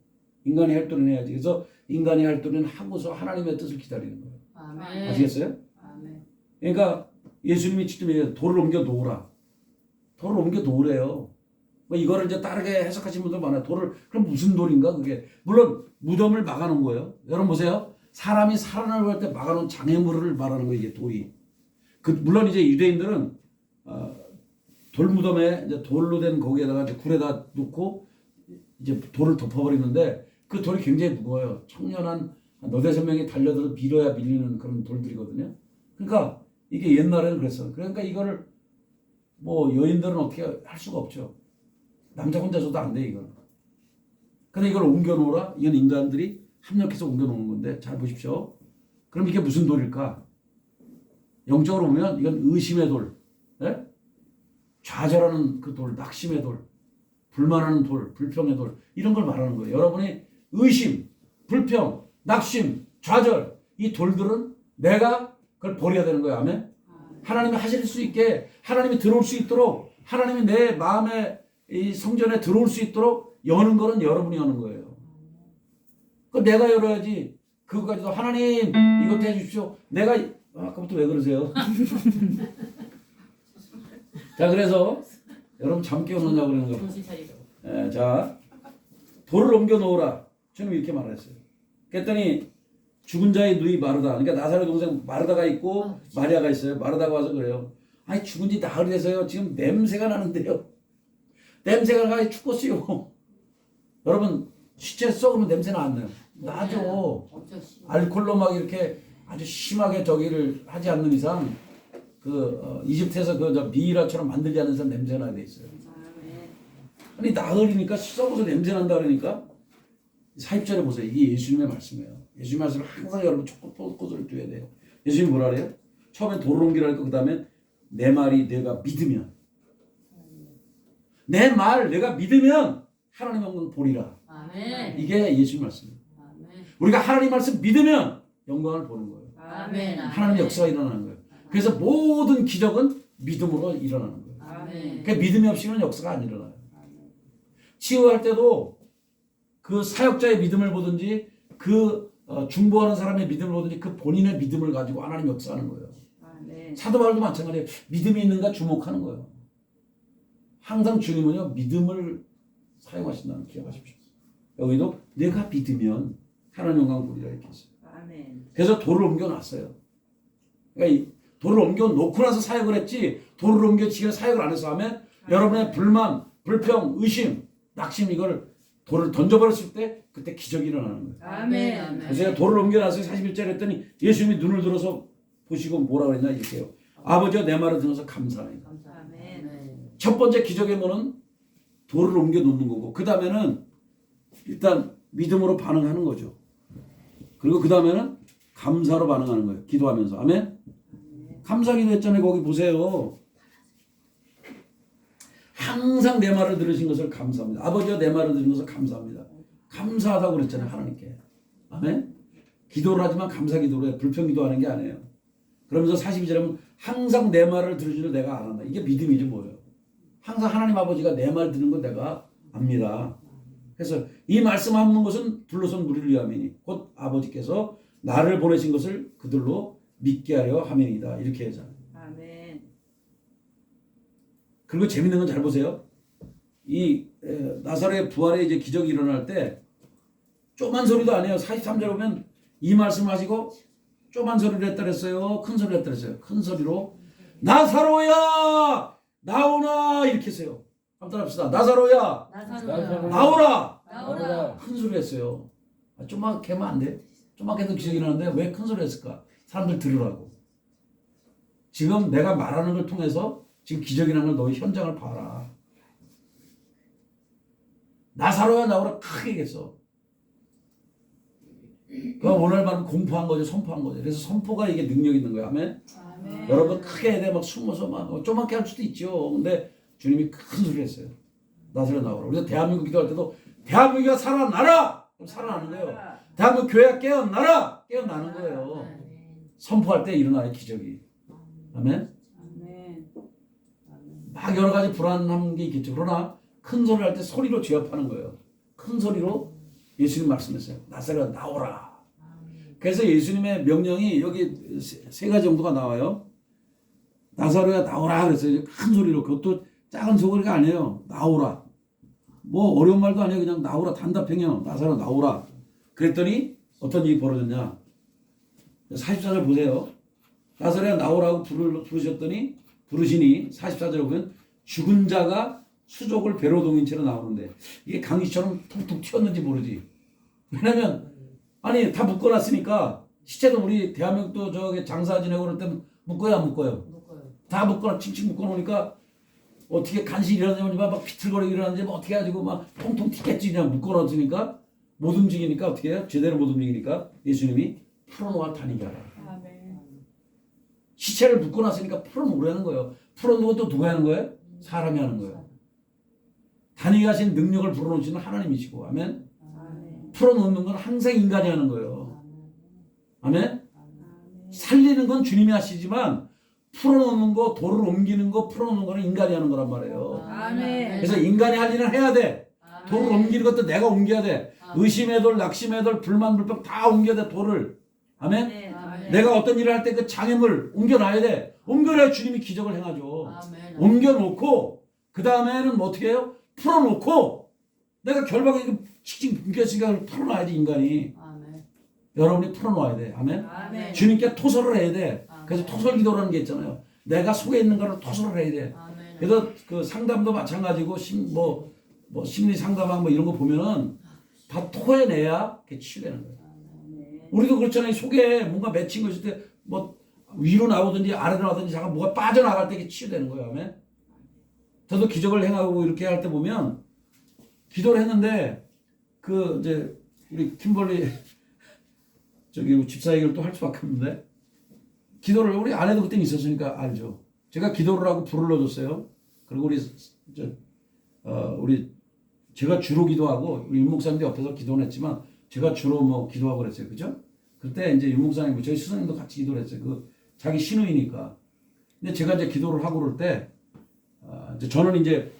인간이 할 도리는 해야지. 그래서 인간이 할 도리는 하고서 하나님의 뜻을 기다리는 거예요. 아멘. 아시겠어요? 아멘. 그러니까 예수님이 직접 얘기해요. 돌을 옮겨 놓으라. 돌을 옮겨 놓으래요. 뭐 이거를 이제 다르게 해석하시는 분들 많아요. 돌을 그럼 무슨 돌인가 그게? 물론 무덤을 막아놓은 거예요. 여러분 보세요. 사람이 살아나려고 할 때 막아놓은 장애물을 말하는 거예요. 이게 돌이. 물론 이제 유대인들은 돌무덤에 이제 돌로 된 거기에다가 이제 굴에다 놓고 이제 돌을 덮어버리는데 그 돌이 굉장히 무거워요. 청년한 너댓 명이 달려들어 밀어야 밀리는 그런 돌들이거든요. 그러니까 이게 옛날에는 그랬어요. 그러니까 이거를 뭐 여인들은 어떻게 할 수가 없죠. 남자 혼자서도 안 돼 이거는. 근데 이걸 옮겨놓으라. 이건 인간들이 합력해서 옮겨놓는 건데 잘 보십시오. 그럼 이게 무슨 돌일까? 영적으로 보면 이건 의심의 돌, 예? 좌절하는 그 돌, 낙심의 돌, 불만하는 돌, 불평의 돌 이런 걸 말하는 거예요. 여러분이 의심, 불평, 낙심, 좌절 이 돌들은 내가 그걸 버려야 되는 거예요. 아멘? 하나님이 하실 수 있게 하나님이 들어올 수 있도록 하나님이 내 마음에 이 성전에 들어올 수 있도록 여는 거는 여러분이 여는 거예요. 그 내가 열어야지. 그거까지도 하나님 이것도 해주십시오. 내가 아까부터 왜 그러세요? 자 그래서 여러분 잠 깨우느냐고 그러는 거. 정신 차리고. 자 돌을 옮겨 놓으라. 주님 이렇게 말했어요. 그랬더니 죽은 자의 누이 마르다. 그러니까 나사로의 동생 마르다가 있고 마리아가 있어요. 마르다가 와서 그래요. 아니 죽은 지 나흘이 돼서요. 지금 냄새가 나는데요. 냄새가 나서 죽겠어요. 여러분 시체 썩으면 냄새는 안 나요. 나죠. 알코올로 막 이렇게 아주 심하게 저기를 하지 않는 이상 이집트에서 그 미이라처럼 만들지 않는 이상 냄새가 나게 돼 있어요. 아니 나흘이니까 썩어서 냄새 난다 그러니까 사입절에 보세요. 이게 예수님의 말씀이에요. 예수님의 말씀을 항상 여러분 초코포스를 둬야 돼요. 예수님이 뭐라 그래요? 처음엔 돌을 옮기라니까 그 다음에 내 말이 내가 믿으면 내 말 내가 믿으면 하나님 영광 보리라. 아멘. 이게 예수님 말씀이에요. 아멘. 우리가 하나님 말씀 믿으면 영광을 보는 거예요. 아멘. 하나님 역사가 일어나는 거예요. 그래서 모든 기적은 믿음으로 일어나는 거예요. 아멘. 그 믿음이 없이는 역사가 안 일어나요. 치유할 때도 그 사역자의 믿음을 보든지 중보하는 사람의 믿음을 보든지 그 본인의 믿음을 가지고 하나님 역사하는 거예요. 아멘. 사도 바울도 마찬가지예요. 믿음이 있는가 주목하는 거예요. 항상 주님은요 믿음을 사용하신다는 기억하십시오. 여기도 내가 믿으면 하나님 영광 보리라 이렇게 했어요. 아멘. 그래서 돌을 옮겨놨어요. 그러니까 이 돌을 옮겨놓고 나서 사역을 했지 돌을 옮겨 지가 사역을 안 해서 하면 여러분의 불만, 불평, 의심, 낙심 이걸 돌을 던져버렸을 때 그때 기적이 일어나는 거예요. 아멘. 아멘. 그래서 제가 돌을 옮겨놨어요. 41절에 했더니 예수님이 눈을 들어서 보시고 뭐라 그랬냐 이렇게요. 아버지가 내 말을 들어서 감사합니다. 아멘. 첫 번째 기적의 문은 돌을 옮겨놓는 거고 그 다음에는 일단 믿음으로 반응하는 거죠. 그리고 그 다음에는 감사로 반응하는 거예요. 기도하면서. 아멘. 감사기도 했잖아요. 거기 보세요. 항상 내 말을 들으신 것을 감사합니다. 아버지가 내 말을 들은 것을 감사합니다. 감사하다고 그랬잖아요. 하나님께. 아멘. 기도를 하지만 감사 기도를 해. 불평 기도하는 게 아니에요. 그러면서 42절에 항상 내 말을 들으시는 내가 안 한다. 이게 믿음이지 뭐예요. 항상 하나님 아버지가 내 말 듣는 거 내가 압니다. 그래서 이 말씀 하는 것은 불러선 무리를 위함이니 곧 아버지께서 나를 보내신 것을 그들로 믿게 하려 함이니이다. 이렇게 하잖아요. 아멘. 그리고 재밌는 건 잘 보세요. 이 나사로의 부활의 이제 기적이 일어날 때 쪼만 소리도 안 해요. 43절 보면 이 말씀을 하시고 쪼만 소리를 했다 그랬어요. 큰 소리를 했다 그랬어요. 큰 소리로 나사로야 나오나 이렇게 했어요. 한번 합시다. 나사로야 나오라. 나오라. 큰 소리 했어요. 좀만 개면 안 돼? 좀만 개도 기적이 일어나는데 왜 큰 소리 했을까? 사람들 들으라고. 지금 내가 말하는 걸 통해서 지금 기적이 나는 걸 너희 현장을 봐라. 나사로야 나오라 크게 얘기했어. 그 오늘 말은 공포한 거죠. 선포한 거죠. 그래서 선포가 이게 능력 있는 거야. 아멘. 아멘. 여러분 크게 해야 돼. 막 숨어서 막 조그맣게 할 수도 있죠. 근데 주님이 큰 소리 했어요. 나사로 나오라. 우리가 대한민국 기도할 때도 대한민국이 살아나라. 그럼 살아나는 거예요. 대한민국 교회가 깨어나라. 깨어나는 거예요. 선포할 때 일어나요 기적이. 아멘. 아멘. 막 여러 가지 불안한 게 있겠죠. 그러나 큰 소리를 할 때 소리로 제압하는 거예요. 큰 소리로 예수님 말씀했어요. 나사로야 나오라. 그래서 예수님의 명령이 여기 세 가지 정도가 나와요. 나사로야 나오라 그랬어요. 큰 소리로. 그것도 작은 소리가 아니에요. 나오라. 뭐 어려운 말도 아니에요. 그냥 나오라. 단답형이요. 나사로 나오라. 그랬더니 어떤 일이 벌어졌냐. 44절 보세요. 나사로야 나오라고 부르셨더니 부르시니 44절에 보면 죽은 자가 수족을 배로 동인 채로 나오는데 이게 강기처럼 툭툭 튀었는지 모르지. 왜냐면 아니 다 묶어놨으니까 시체도 우리 대한민국도 저기 장사 지내고 그럴 때 묶어야 안 묶어요? 다 묶어놔 칭칭 묶어놓으니까 어떻게 간신히 일어나는지 막 비틀거리고 일어나는지 뭐 어떻게 해가지고 막 통통 튀겠지. 그냥 묶어놨으니까 못 움직이니까 어떻게 해요? 제대로 못 움직이니까 예수님이 풀어놓아 다니게 하라. 아멘. 시체를 묶어놨으니까 풀어놓으라는 거예요. 풀어놓은 것도 누가 하는 거예요? 사람이 하는 거예요. 다니게 하신 능력을 불어넣으시는 하나님이시고 아멘. 아멘. 풀어놓는 건 항상 인간이 하는 거예요. 아멘. 아멘. 살리는 건 주님이 하시지만 풀어놓는 거, 돌을 옮기는 거, 풀어놓는 거는 인간이 하는 거란 말이에요. 아멘. 그래서 인간이 할 일은 해야 돼. 돌을 옮기는 것도 내가 옮겨야 돼. 의심의 돌, 낙심의 돌, 불만, 불평 다 옮겨야 돼, 돌을. 아멘? 아멘. 내가 어떤 일을 할 때 그 장애물 옮겨놔야 돼. 옮겨놔야 주님이 기적을 행하죠. 옮겨놓고 그 다음에는 뭐 어떻게 해요? 풀어놓고 내가 결박에 칙칙 묶였으니까 풀어놔야지 인간이. 여러분이 풀어놓아야 돼. 아멘? 아멘. 주님께 토설을 해야 돼. 그래서 토설 기도라는 게 있잖아요. 내가 속에 있는 거를 토설을 해야 돼. 그래서 그 상담도 마찬가지고 뭐 심리 상담하고 뭐 이런 거 보면은 다 토해내야 그게 치유되는 거예요. 우리도 그렇잖아요. 속에 뭔가 맺힌 거 있을 때 뭐 위로 나오든지 아래로 나오든지 잠깐 뭐가 빠져나갈 때 그게 치유되는 거예요. 아멘. 저도 기적을 행하고 이렇게 할 때 보면 기도를 했는데 그 이제 우리 킴벌리 저기 집사 얘기를 또 할 수밖에 없는데 기도를 우리 아내도 그때 있었으니까 알죠. 제가 기도를 하고 불을 넣어줬어요. 그리고 우리 제가 주로 기도하고 우리 윤목사님도 옆에서 기도는 했지만 제가 주로 뭐 기도하고 그랬어요. 그죠? 그때 이제 윤목사님 저희 스승님도 같이 기도를 했어요. 그 자기 신우이니까. 근데 제가 이제 기도를 하고 그럴 때 이제 저는 이제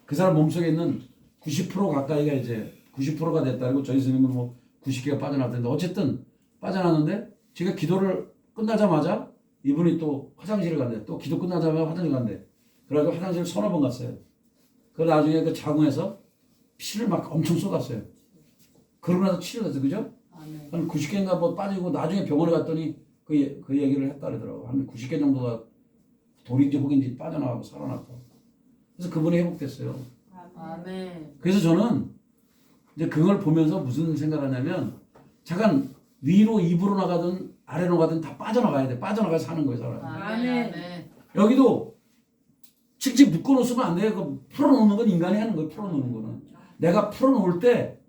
그 사람 몸속에 있는 90% 가까이가 이제 90%가 됐다고 저희 스승님은 뭐 90개가 빠져나왔는데 어쨌든 빠져나왔는데 제가 기도를 끝나자마자 이분이 또 화장실을 간대. 또 기도 끝나자마자 화장실 간대. 그래가지고 화장실 서너 번 갔어요. 그 나중에 그 자궁에서 피를 막 엄청 쏟았어요. 그러고 나서 치료됐어요. 그죠? 한 90개인가 뭐 빠지고 나중에 병원에 갔더니 그 얘기를 했다 그러더라고. 한 90개 정도가 돌인지 혹인지 빠져나가고 살아났다고. 그래서 그분이 회복됐어요. 아멘. 그래서 저는 이제 그걸 보면서 무슨 생각을 하냐면 잠깐 위로 입으로 나가든 아래로 가든 다 빠져나가야 돼. 빠져나가서 사는 거예요, 사람. 아멘. 여기도 칙칙 묶어놓으면 안 돼요. 그 풀어놓는 건 인간이 하는 거예요. 풀어놓는 거는. 내가 풀어놓을 때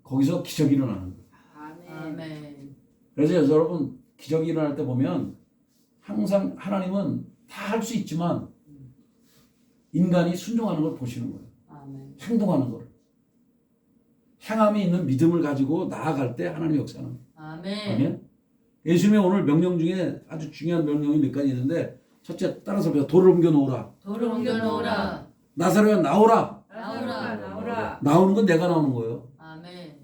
거기서 기적이 일어나는 거예요. 아멘. 그래서 여러분 기적이 일어날 때 보면 항상 하나님은 다 할 수 있지만 인간이 순종하는 걸 보시는 거예요. 아멘. 행동하는 걸. 행함이 있는 믿음을 가지고 나아갈 때 하나님의 역사는. 아멘. 아멘. 예수님의 오늘 명령 중에 아주 중요한 명령이 몇 가지 있는데 첫째 따라서 배워. 돌을 옮겨 놓으라. 돌을 옮겨 놓으라. 나사로야 나오라. 나오라. 나오는 건 내가 나오는 거예요. 아멘.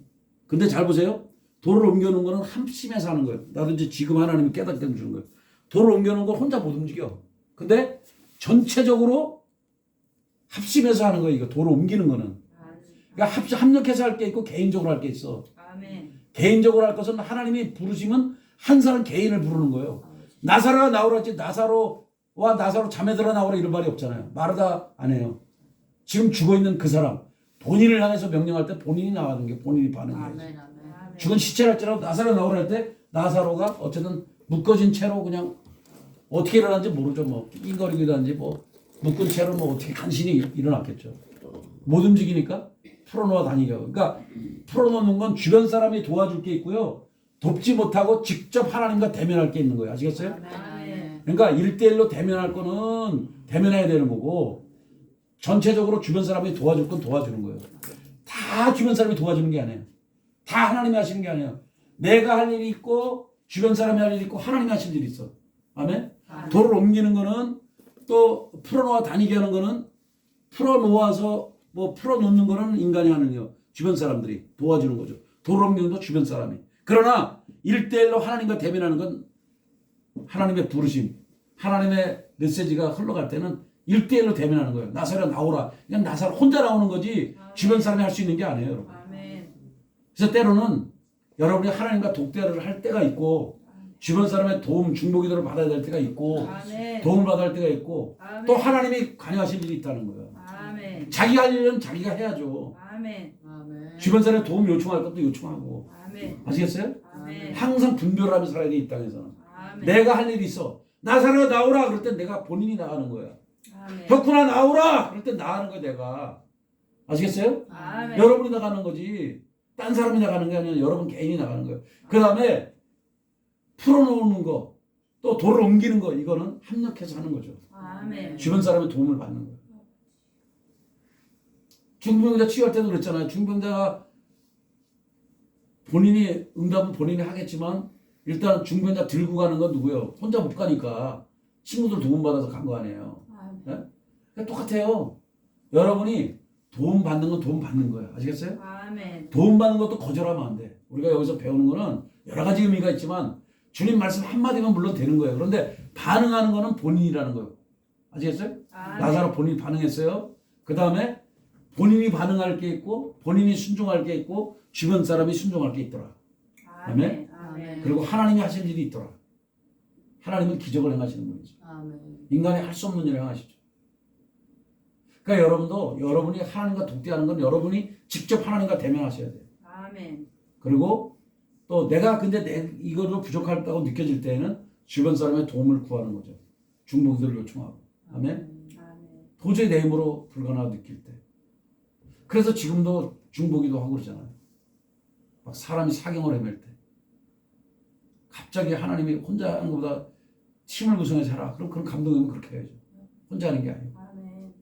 근데 잘 보세요. 돌을 옮겨 놓은 거는 합심해서 하는 거예요. 나도 이제 지금 하나님이 깨닫게 해주는 거예요. 돌을 옮겨 놓은 걸 혼자 못 움직여. 근데 전체적으로 합심해서 하는 거예요. 이거 돌을 옮기는 거는. 그러니까 합력해서 할 게 있고 개인적으로 할 게 있어. 아멘. 개인적으로 할 것은 하나님이 부르시면 한 사람 개인을 부르는 거예요. 나사로가 나오라지 나사로와 나사로 자매들아 나오라 이런 말이 없잖아요. 말하다 안 해요. 지금 죽어있는 그 사람 본인을 향해서 명령할 때 본인이 나가는 게 본인이 반응이에요. 아멘. 아멘. 죽은 시체랄지라도 나사로 나오라 할 때 나사로가 어쨌든 묶어진 채로 그냥 어떻게 일어났는지 모르죠. 뭐 낑거리기도 한지 뭐 묶은 채로 뭐 어떻게 간신히 일어났겠죠. 못 움직이니까 풀어놓아 다니게. 그러니까 풀어놓는 건 주변 사람이 도와줄 게 있고요. 돕지 못하고 직접 하나님과 대면할 게 있는 거예요. 아시겠어요? 아멘. 그러니까 1대1로 대면할 거는 대면해야 되는 거고 전체적으로 주변 사람이 도와줄 건 도와주는 거예요. 다 주변 사람이 도와주는 게 아니에요. 다 하나님이 하시는 게 아니에요. 내가 할 일이 있고 주변 사람이 할 일이 있고 하나님이 하실 일이 있어. 아멘? 돌을 옮기는 거는 또 풀어놓아 다니게 하는 거는 풀어놓아서 뭐 풀어놓는 거는 인간이 하는 거예요. 주변 사람들이 도와주는 거죠. 돌을 옮기는 건 주변 사람이. 그러나 1대1로 하나님과 대면하는 건 하나님의 부르심, 하나님의 메시지가 흘러갈 때는 1대1로 대면하는 거예요. 나사로야 나오라. 그냥 나사로 혼자 나오는 거지 주변 사람이 할 수 있는 게 아니에요, 여러분. 그래서 때로는 여러분이 하나님과 독대를 할 때가 있고 주변 사람의 도움, 중보기도를 받아야 될 때가 있고 도움을 받아야 할 때가 있고 또 하나님이 관여하실 일이 있다는 거예요. 자기 할 일은 자기가 해야죠. 아멘. 주변 사람의 도움 요청할 것도 요청하고. 아시겠어요? 아멘. 항상 분별하며 살아야 돼, 이 땅에서는. 아멘. 내가 할 일이 있어. 나사로야 나오라. 그럴 땐 내가 본인이 나가는 거야. 아멘. 덕분아 나오라. 그럴 땐 나가는 거야, 내가. 아시겠어요? 아멘. 여러분이 나가는 거지. 딴 사람이 나가는 게 아니라 여러분 개인이 나가는 거예요. 그 다음에 풀어놓는 거, 또 돌을 옮기는 거, 이거는 협력해서 하는 거죠. 아멘. 주변 사람의 도움을 받는 거예요. 중병자 치유할 때도 그랬잖아요. 중병자가 본인이 응답은 본인이 하겠지만 일단 중병자 들고 가는 건 누구예요? 혼자 못 가니까 친구들 도움받아서 간 거 아니에요. 네? 똑같아요. 여러분이 도움 받는 건 도움 받는 거예요. 아시겠어요? 아멘. 도움 받는 것도 거절하면 안 돼. 우리가 여기서 배우는 거는 여러 가지 의미가 있지만 주님 말씀 한마디면 물론 되는 거예요. 그런데 반응하는 거는 본인이라는 거예요. 아시겠어요? 나사로 본인이 반응했어요. 그 다음에 본인이 반응할 게 있고 본인이 순종할 게 있고 주변 사람이 순종할 게 있더라. 아멘. 아멘. 그리고 하나님이 하실 일이 있더라. 하나님은 기적을 행하시는 분이죠. 아멘. 인간이 할 수 없는 일을 행하시죠. 그러니까 여러분도 여러분이 하나님과 독대하는 건 여러분이 직접 하나님과 대면하셔야 돼요. 아멘. 그리고 또 내가 근데 이거로 부족하다고 느껴질 때에는 주변 사람의 도움을 구하는 거죠. 중보기도를 요청하고. 아멘. 아멘. 도저히 내 힘으로 불가능하다고 느낄 때. 그래서 지금도 중보기도 하고 그러잖아요. 막 사람이 사경을 헤맬 때. 갑자기 하나님이 혼자 하는 것보다 팀을 구성해서 해라. 그럼 그런 감동이면 그렇게 해야죠. 혼자 하는 게 아니에요. 아멘.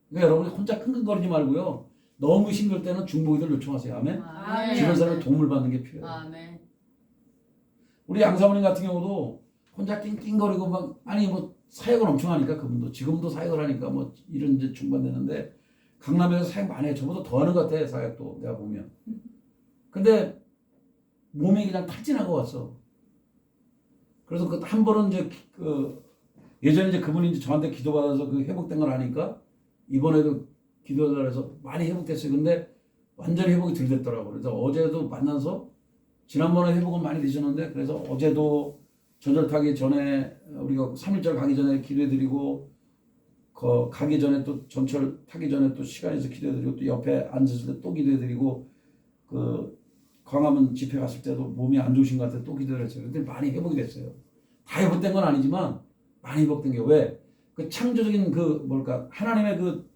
그러니까 여러분이 혼자 끙끙거리지 말고요. 너무 힘들 때는 중보기도를 요청하세요. 아멘. 아멘. 주변 사람의 도움을 받는 게 필요해요. 아멘. 우리 양사모님 같은 경우도 혼자 낑낑거리고 막 아니 뭐 사역을 엄청 하니까 그분도 지금도 사역을 하니까 뭐 이런 이제 중반되는데 강남에서 사역 많이 해요. 저보다 더 하는 것 같아 사역도 내가 보면. 근데 몸이 그냥 탈진하고 왔어. 그래서 그 한 번은 이제 그 예전에 이제 그분이 이제 저한테 기도받아서 그 회복된 걸 하니까 이번에도 기도하자 해서 많이 회복됐어요. 근데 완전히 회복이 덜 됐더라고. 그래서 어제도 만나서 지난번에 회복은 많이 되셨는데 그래서 어제도 전절 타기 전에 우리가 3.1절 가기 전에 기도해드리고 가기 전에 또 전철 타기 전에 또 시간에서 기도해드리고 또 옆에 앉았을 때 또 기도해드리고 그 광화문 집회 갔을 때도 몸이 안 좋으신 것 같아 또 기도를 했어요. 근데 많이 회복이 됐어요. 다 회복된 건 아니지만 많이 회복된 게 왜? 그 창조적인 그 뭘까 하나님의 그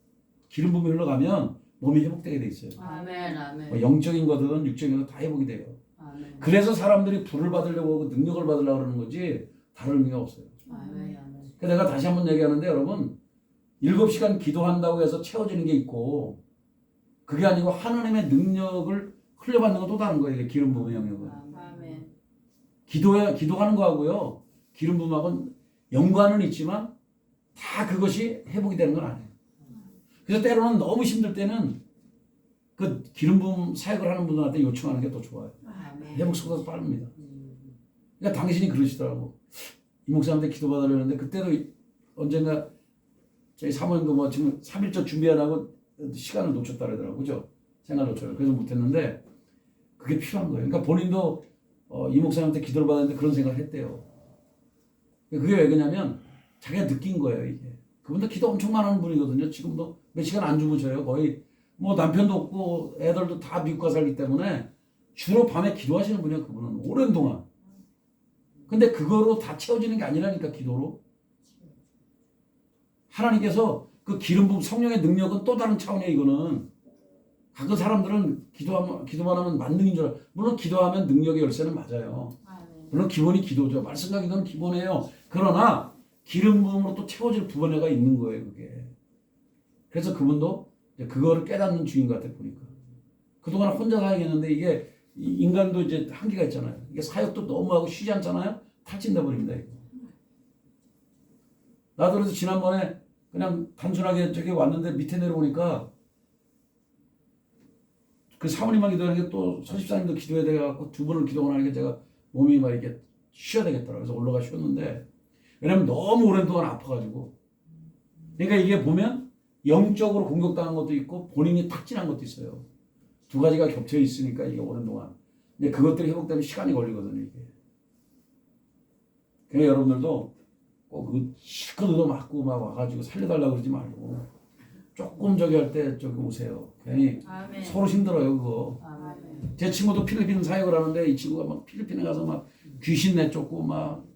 기름 부음이 흘러가면 몸이 회복되게 돼 있어요. 아멘. 아멘. 뭐 영적인 거든 육적인 거든 다 회복이 돼요. 아멘. 그래서 사람들이 불을 받으려고 하고 능력을 받으려고 그러는 거지 다른 의미가 없어요. 아멘. 아멘. 그래서 내가 다시 한번 얘기하는데 여러분 7시간 기도한다고 해서 채워지는 게 있고 그게 아니고 하나님의 능력을 흘려받는 건 또 다른 거예요. 이게 기름 부음의 영역은. 아멘. 기도하는 거하고요. 기름 부음하고는 연관은 있지만 다 그것이 회복이 되는 건 아니에요. 그래서 때로는 너무 힘들 때는 그 기름 부음 사역을 하는 분들한테 요청하는 게 더 좋아요. 아멘. 회복 속도가 빠릅니다. 그러니까 당신이 그러시더라고. 이 목사한테 기도받으려는데 그때도 언젠가 저희 사모님도 뭐 지금 3일째 준비 안 하고 시간을 놓쳤다 그러더라고요. 그죠? 생각 놓쳐요. 그래서 못했는데 그게 필요한 거예요. 그러니까 본인도 이 목사님한테 기도를 받았는데 그런 생각을 했대요. 그게 왜 그러냐면 자기가 느낀 거예요. 이게. 그분도 기도 엄청 많이 하는 분이거든요. 지금도 몇 시간 안 주무셔요. 거의 뭐 남편도 없고 애들도 다 미국 가 살기 때문에 주로 밤에 기도하시는 분이에요. 그분은 오랜 동안. 근데 그거로 다 채워지는 게 아니라니까 기도로. 하나님께서 그 기름 부음 성령의 능력은 또 다른 차원이에요. 이거는 그 사람들은 기도만 하면 만능인 줄 알아요. 물론 기도하면 능력의 열쇠는 맞아요. 물론 기본이 기도죠. 말씀과 기도는 기본이에요. 그러나 기름 부음으로 또 채워질 부분에가 있는 거예요. 그게. 그래서 그분도 그거를 깨닫는 주인 같아 보니까. 그동안 혼자 사역했는데 이게 인간도 이제 한계가 있잖아요. 이게 사역도 너무 하고 쉬지 않잖아요. 탈진돼 버립니다. 이거. 나도 그래서 지난번에 그냥 단순하게 저기 왔는데 밑에 내려오니까 그 사모님만 기도하는 게 또 서집사님도 기도해야 돼갖고 두 분을 기도하는 게 제가 몸이 막 이렇게 쉬어야 되겠더라고요. 그래서 올라가 쉬었는데 왜냐면 너무 오랜 동안 아파가지고 그러니까 이게 보면 영적으로 공격당한 것도 있고 본인이 탁진한 것도 있어요. 두 가지가 겹쳐 있으니까 이게 오랜 동안 근데 그것들이 회복되면 시간이 걸리거든요. 이게. 그러니까 여러분들도 꼭 실컷 얻어맞고 막 와가지고 살려달라고 그러지 말고 조금 저기 할 때 저기 오세요. 괜히 아멘. 서로 힘들어요 그거. 아멘. 제 친구도 필리핀 사역을 하는데 이 친구가 막 필리핀에 가서 막 귀신 내쫓고 막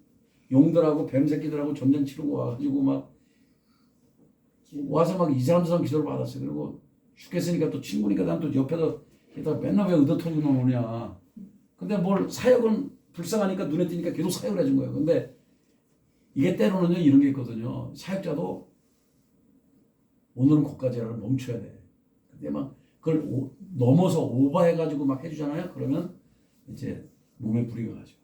용들하고 뱀새끼들하고 전쟁 치르고 와가지고 막 와서 막 이 사람 저 사람 기도를 받았어요. 그리고 죽겠으니까 또 친구니까 난 또 옆에서 맨날 왜 의도터지고 노느냐. 근데 뭘 사역은 불쌍하니까 눈에 띄니까 계속 사역을 해준 거예요. 근데 이게 때로는요 이런 게 있거든요. 사역자도 오늘은 거기까지를 멈춰야 돼. 근데 막 그걸 넘어서 오버해가지고 막 해주잖아요. 그러면 이제 몸에 불이가 가죠.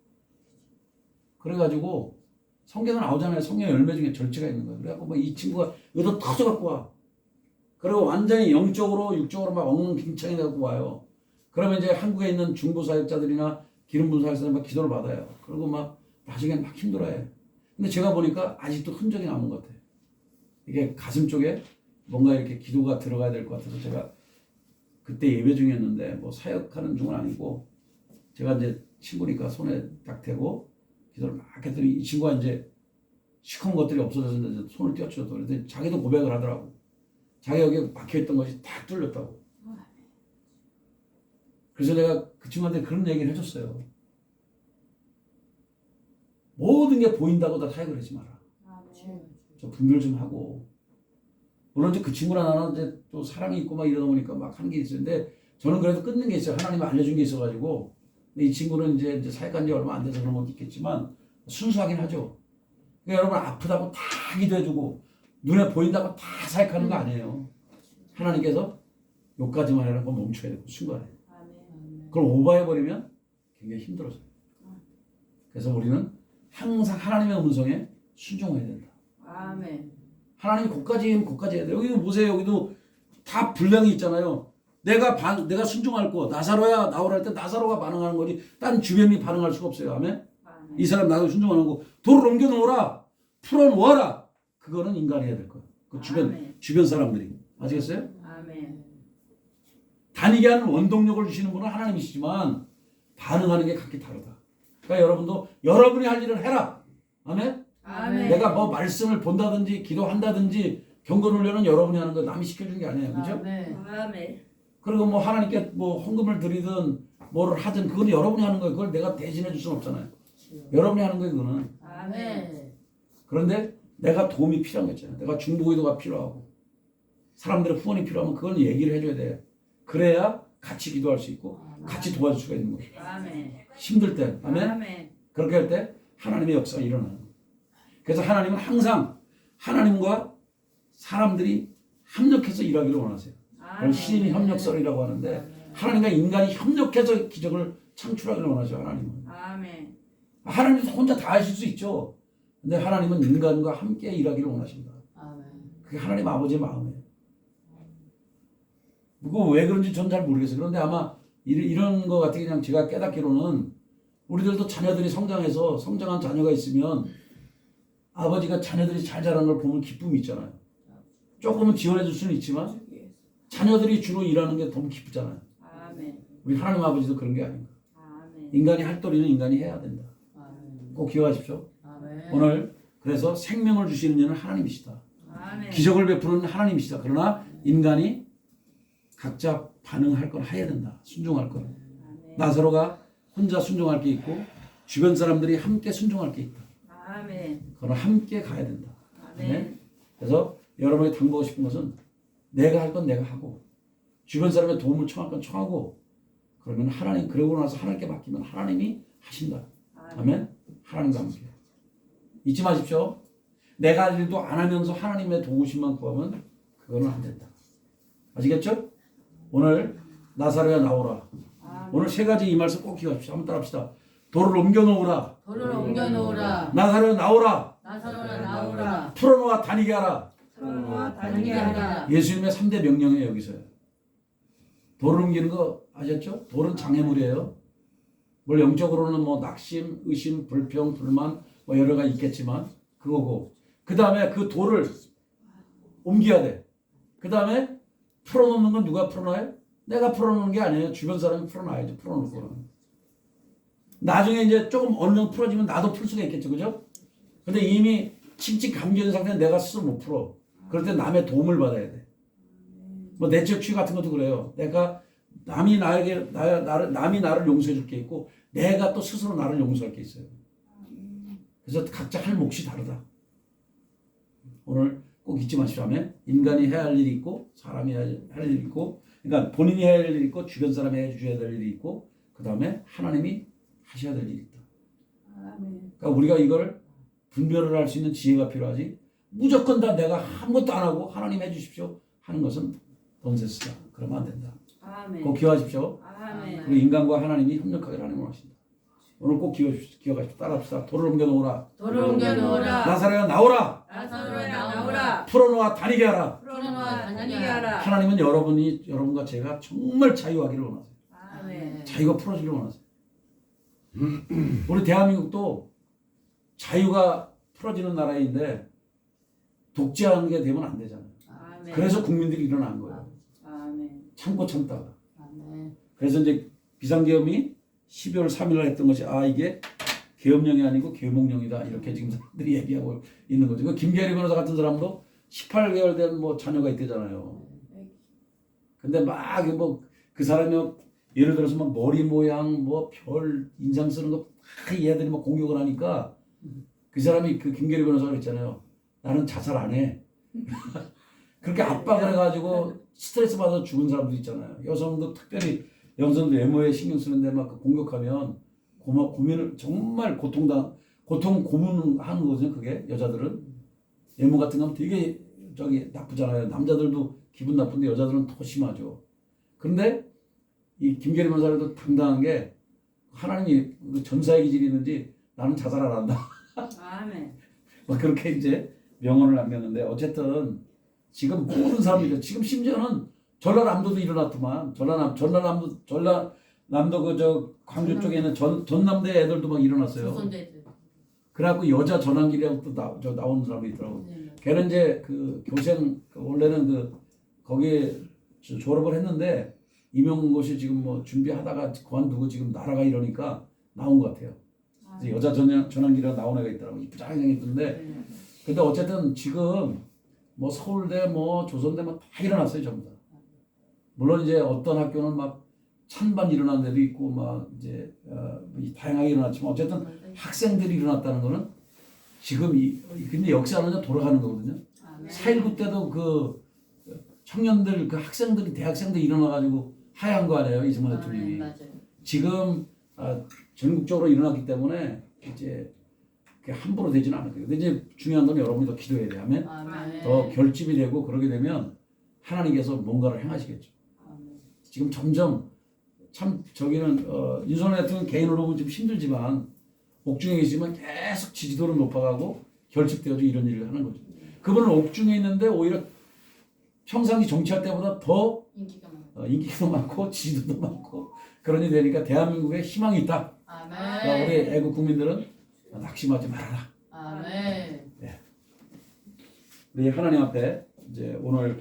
그래가지고 성경에 나오잖아요. 성경 열매 중에 절제가 있는 거예요. 그래갖고 뭐 이 친구가 의도 터져갖고 와. 그리고 완전히 영적으로 육적으로 막 엉망진창이 돼갖고 와요. 그러면 이제 한국에 있는 중보 사역자들이나 기름 부은 사역자들 막 기도를 받아요. 그리고 막 나중에 막 힘들어해. 근데 제가 보니까 아직도 흔적이 남은 것 같아요. 이게 가슴 쪽에 뭔가 이렇게 기도가 들어가야 될 것 같아서 제가 그때 예배 중이었는데 뭐 사역하는 중은 아니고 제가 이제 친구니까 손에 딱 대고 기도를 막 했더니 이 친구가 이제 시커먼 것들이 없어져서 이제 손을 떼어주셨다. 그랬더니 자기도 고백을 하더라고. 자기 여기에 막혀있던 것이 다 뚫렸다고. 그래서 내가 그 친구한테 그런 얘기를 해줬어요. 모든 게 보인다고 다 사역을 하지 마라. 좀 분별 좀 하고. 물론 이제 그 친구랑 나는 이제 또 사랑이 있고 막 이러다 보니까 막 하는 게 있었는데 저는 그래도 끊는 게 있어요. 하나님이 알려준 게 있어가지고. 근데 이 친구는 이제 사역한 지 얼마 안 돼서 그런 것도 있겠지만 순수하긴 하죠. 그러니까 여러분 아프다고 다 기도해주고 눈에 보인다고 다 사역하는 거 아니에요. 하나님께서 요까지만 해라고 멈춰야 되고 순간에. 그걸 오버해버리면 굉장히 힘들어져요. 그래서 우리는 항상 하나님의 음성에 순종해야 된다. 아멘. 하나님이 거기까지면 거기까지 해야 돼요. 여기 보세요. 여기도 다 분량이 있잖아요. 내가 순종할 거 나사로야 나오라 할 때 나사로가 반응하는 거지 딴 주변이 반응할 수가 없어요. 아멘. 아멘. 이 사람 나도 순종하는 거 돌을 옮겨 놓으라 풀어놓아라 그거는 인간이 해야 될 거예요. 그 주변 사람들이 아시겠어요? 아멘. 다니게 하는 원동력을 주시는 분은 하나님이시지만 반응하는 게 각기 다르다. 그러니까 여러분도 여러분이 할 일을 해라. 아멘. 아멘. 내가 뭐 말씀을 본다든지 기도한다든지 경건을 내는 여러분이 하는 거 남이 시켜주는 게 아니에요. 그죠? 아멘. 그리고 뭐 하나님께 뭐 헌금을 드리든 뭐를 하든 그건 여러분이 하는 거예요. 그걸 내가 대신해 줄 수는 없잖아요. 여러분이 하는 거예요. 그거는. 아멘. 그런데 내가 도움이 필요한 거 있잖아요. 내가 중보기도가 필요하고 사람들의 후원이 필요하면 그건 얘기를 해줘야 돼. 그래야 같이 기도할 수 있고 같이 도와줄 수가 있는 거예요. 아멘. 힘들 때. 아멘. 아멘. 그렇게 할 때 하나님의 역사가 일어나는 거예요. 그래서 하나님은 항상 하나님과 사람들이 협력해서 일하기를 원하세요. 그걸 신인 협력설이라고 하는데 하나님과 인간이 협력해서 기적을 창출하기를 원하죠. 하나님은. 아멘. 하나님은 혼자 다 하실 수 있죠. 근데 하나님은 인간과 함께 일하기를 원하십니다. 그게 하나님 아버지의 마음이에요. 그거 왜 그런지 전 잘 모르겠어요. 그런데 아마 이런 거 같은 그냥 제가 깨닫기로는 우리들도 자녀들이 성장해서 성장한 자녀가 있으면 아버지가 자녀들이 잘 자라는 걸 보면 기쁨이 있잖아요. 조금은 지원해 줄 수는 있지만 자녀들이 주로 일하는 게 너무 기쁘잖아요. 아멘. 우리 하나님 아버지도 그런 게 아닌가. 아멘. 인간이 할 도리는 인간이 해야 된다. 꼭 기억하십시오. 오늘 그래서 생명을 주시는 이는 하나님이시다. 아멘. 기적을 베푸는 하나님이시다. 그러나 인간이 각자 반응할 건 해야 된다. 순종할 건. 아멘. 나사로가 혼자 순종할 게 있고 주변 사람들이 함께 순종할 게 있다. 아멘. 그러나 함께 가야 된다. 아멘. 그래서 여러분에게 당부하고 싶은 것은 내가 할 건 내가 하고 주변 사람의 도움을 청할 건 청하고 그러면 하나님 그러고 나서 하나님께 맡기면 하나님이 하신다. 아멘. 하나님과 함께. 잊지 마십시오. 내가 할 일도 안 하면서 하나님의 도우심만 구하면 그거는 안 된다. 아시겠죠? 오늘 나사로야 나오라. 오늘 세 가지 이 말씀 꼭 기억하십시오. 한번 따라합시다. 돌을 옮겨 놓으라. 돌을 옮겨 놓으라. 나사로야 나오라. 나사로야 나오라. 풀어놓아 다니게 하라. 풀어놓아 다니게 하라. 예수님의 3대 명령이에요. 여기서요. 돌을 옮기는 거 아셨죠? 돌은 장애물이에요. 뭘 영적으로는 뭐 낙심, 의심, 불평, 불만 뭐 여러 가지 있겠지만 그거고 그 다음에 그 돌을 옮겨야 돼. 그 다음에 풀어놓는 건 누가 풀어놔요? 내가 풀어놓는 게 아니에요. 주변 사람이 풀어놔야죠. 풀어놓고 나중에 이제 조금 어느 정도 풀어지면 나도 풀 수가 있겠죠. 그죠? 근데 이미 칙칙 감겨있는 상태는 내가 스스로 못 풀어. 그럴 때 남의 도움을 받아야 돼. 뭐 내적 치유 같은 것도 그래요. 내가 남이 나를 용서해 줄 게 있고 내가 또 스스로 나를 용서할 게 있어요. 그래서 각자 할 몫이 다르다. 오늘 꼭 잊지 마시오. 하면 인간이 해야 할 일이 있고 사람이 해야 할 일이 있고 그러니까 본인이 해야 할 일이 있고 주변 사람이 해줘야 될 일이 있고 그 다음에 하나님이 하셔야 될 일이 있다. 그러니까 우리가 이걸 분별을 할 수 있는 지혜가 필요하지 무조건 다 내가 아무것도 안 하고 하나님 해주십시오 하는 것은 넌센스다. 그러면 안 된다. 꼭 기억하십시오. 아멘. 우리 인간과 하나님이 협력하기를 하나님을 하신다. 오늘 꼭 기억하십시오. 따라합시다. 돌을 옮겨 놓으라. 돌을 옮겨 놓으라. 나사로야 나오라. 나사로야 나오라. 풀어놓아 다니게 하라. 풀어놓아 다니게 하라. 하나님은 여러분과 제가 정말 자유하기를 원하세요. 아멘. 자유가 풀어지기를 원하세요. 우리 대한민국도 자유가 풀어지는 나라인데 독재하는 게 되면 안 되잖아요. 아멘. 그래서 국민들이 일어난 거예요. 아멘. 참고 참다가. 아멘. 그래서 이제 비상계엄이 12월 3일 날 했던 것이 이게 계엄령이 아니고 계몽령이다 이렇게 지금 사람들이 얘기하고 있는 거죠. 그 김계리 변호사 같은 사람도 18개월 된 뭐 자녀가 있대잖아요. 근데 막 뭐 그 사람이 예를 들어서 막 머리 모양 뭐 별 인상 쓰는 거 막 얘들이 막 공격을 하니까 그 사람이 그 김계리 변호사가 그랬잖아요. 나는 자살 안 해. 그렇게 압박을 해가지고 스트레스 받아서 죽은 사람도 있잖아요. 여성도 특별히 여성도 외모에 신경 쓰는데 막 공격하면 고민을 정말 고통 고문하는 거거든요. 그게 여자들은 외모 같은 거 하면 되게 나쁘잖아요. 남자들도 기분 나쁜데 여자들은 더 심하죠. 그런데 이 김계리 변호사도 당당한 게 하나님이 전사의 기질이 있는지 나는 자살 안 한다. 아멘. 막 그렇게 이제 명언을 남겼는데 어쨌든 지금 모든 사람들이 지금 심지어는 전라남도도 일어났더만 전라남도 그저 광주 쪽에 있는 전남대 애들도 막 일어났어요. 그래갖고 여자 전환길이라고 또 나오는 사람이 있더라고. 걔는 이제 그 교생 원래는 거기에 졸업을 했는데 임용고시 지금 뭐 준비하다가 그만두고 지금 나라가 이러니까 나온 것 같아요. 그래서 여자 전환길이라고 나온 애가 있더라고. 이쁘장하게 생겼던데. 근데 어쨌든 지금 뭐 서울대 뭐 조선대 뭐 다 일어났어요 전부 다. 물론 이제 어떤 학교는 막 찬반 일어난 데도 있고 막 이제 다양하게 일어났지만 어쨌든 학생들이 일어났다는 거는 지금 근데 역사는 돌아가는 거거든요. 4.19 때도 그 청년들 그 학생들이 대학생들이 일어나가지고 하야한 거 아니에요 이승만 대통령이. 지금 전국적으로 일어났기 때문에 이제 그게 함부로 되지는 않을 거예요. 근데 이제 중요한 건 여러분이 더 기도해야 돼. 하면 아멘. 더 결집이 되고 그러게 되면 하나님께서 뭔가를 행하시겠죠. 아멘. 지금 점점 참 저기는 윤선호 같은 개인으로 보면 좀 힘들지만 옥중에 계시지만 계속 지지도를 높아가고 결집되어서 이런 일을 하는 거죠. 그분은 옥중에 있는데 오히려 평상시 정치할 때보다 더 인기가 많아. 인기도 많고 지지도도 많고 그런 일이 되니까 대한민국에 희망이 있다. 그러니까 우리 아멘. 애국 국민들은 낙심하지 말아라. 아멘. 우리 하나님 앞에 이제 오늘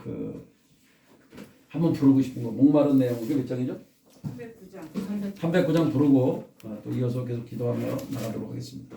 한번 부르고 싶은 거 목마른 내용 그게 몇 장이죠? 309장. 309장 부르고 또 이어서 계속 기도하며 나가도록 하겠습니다.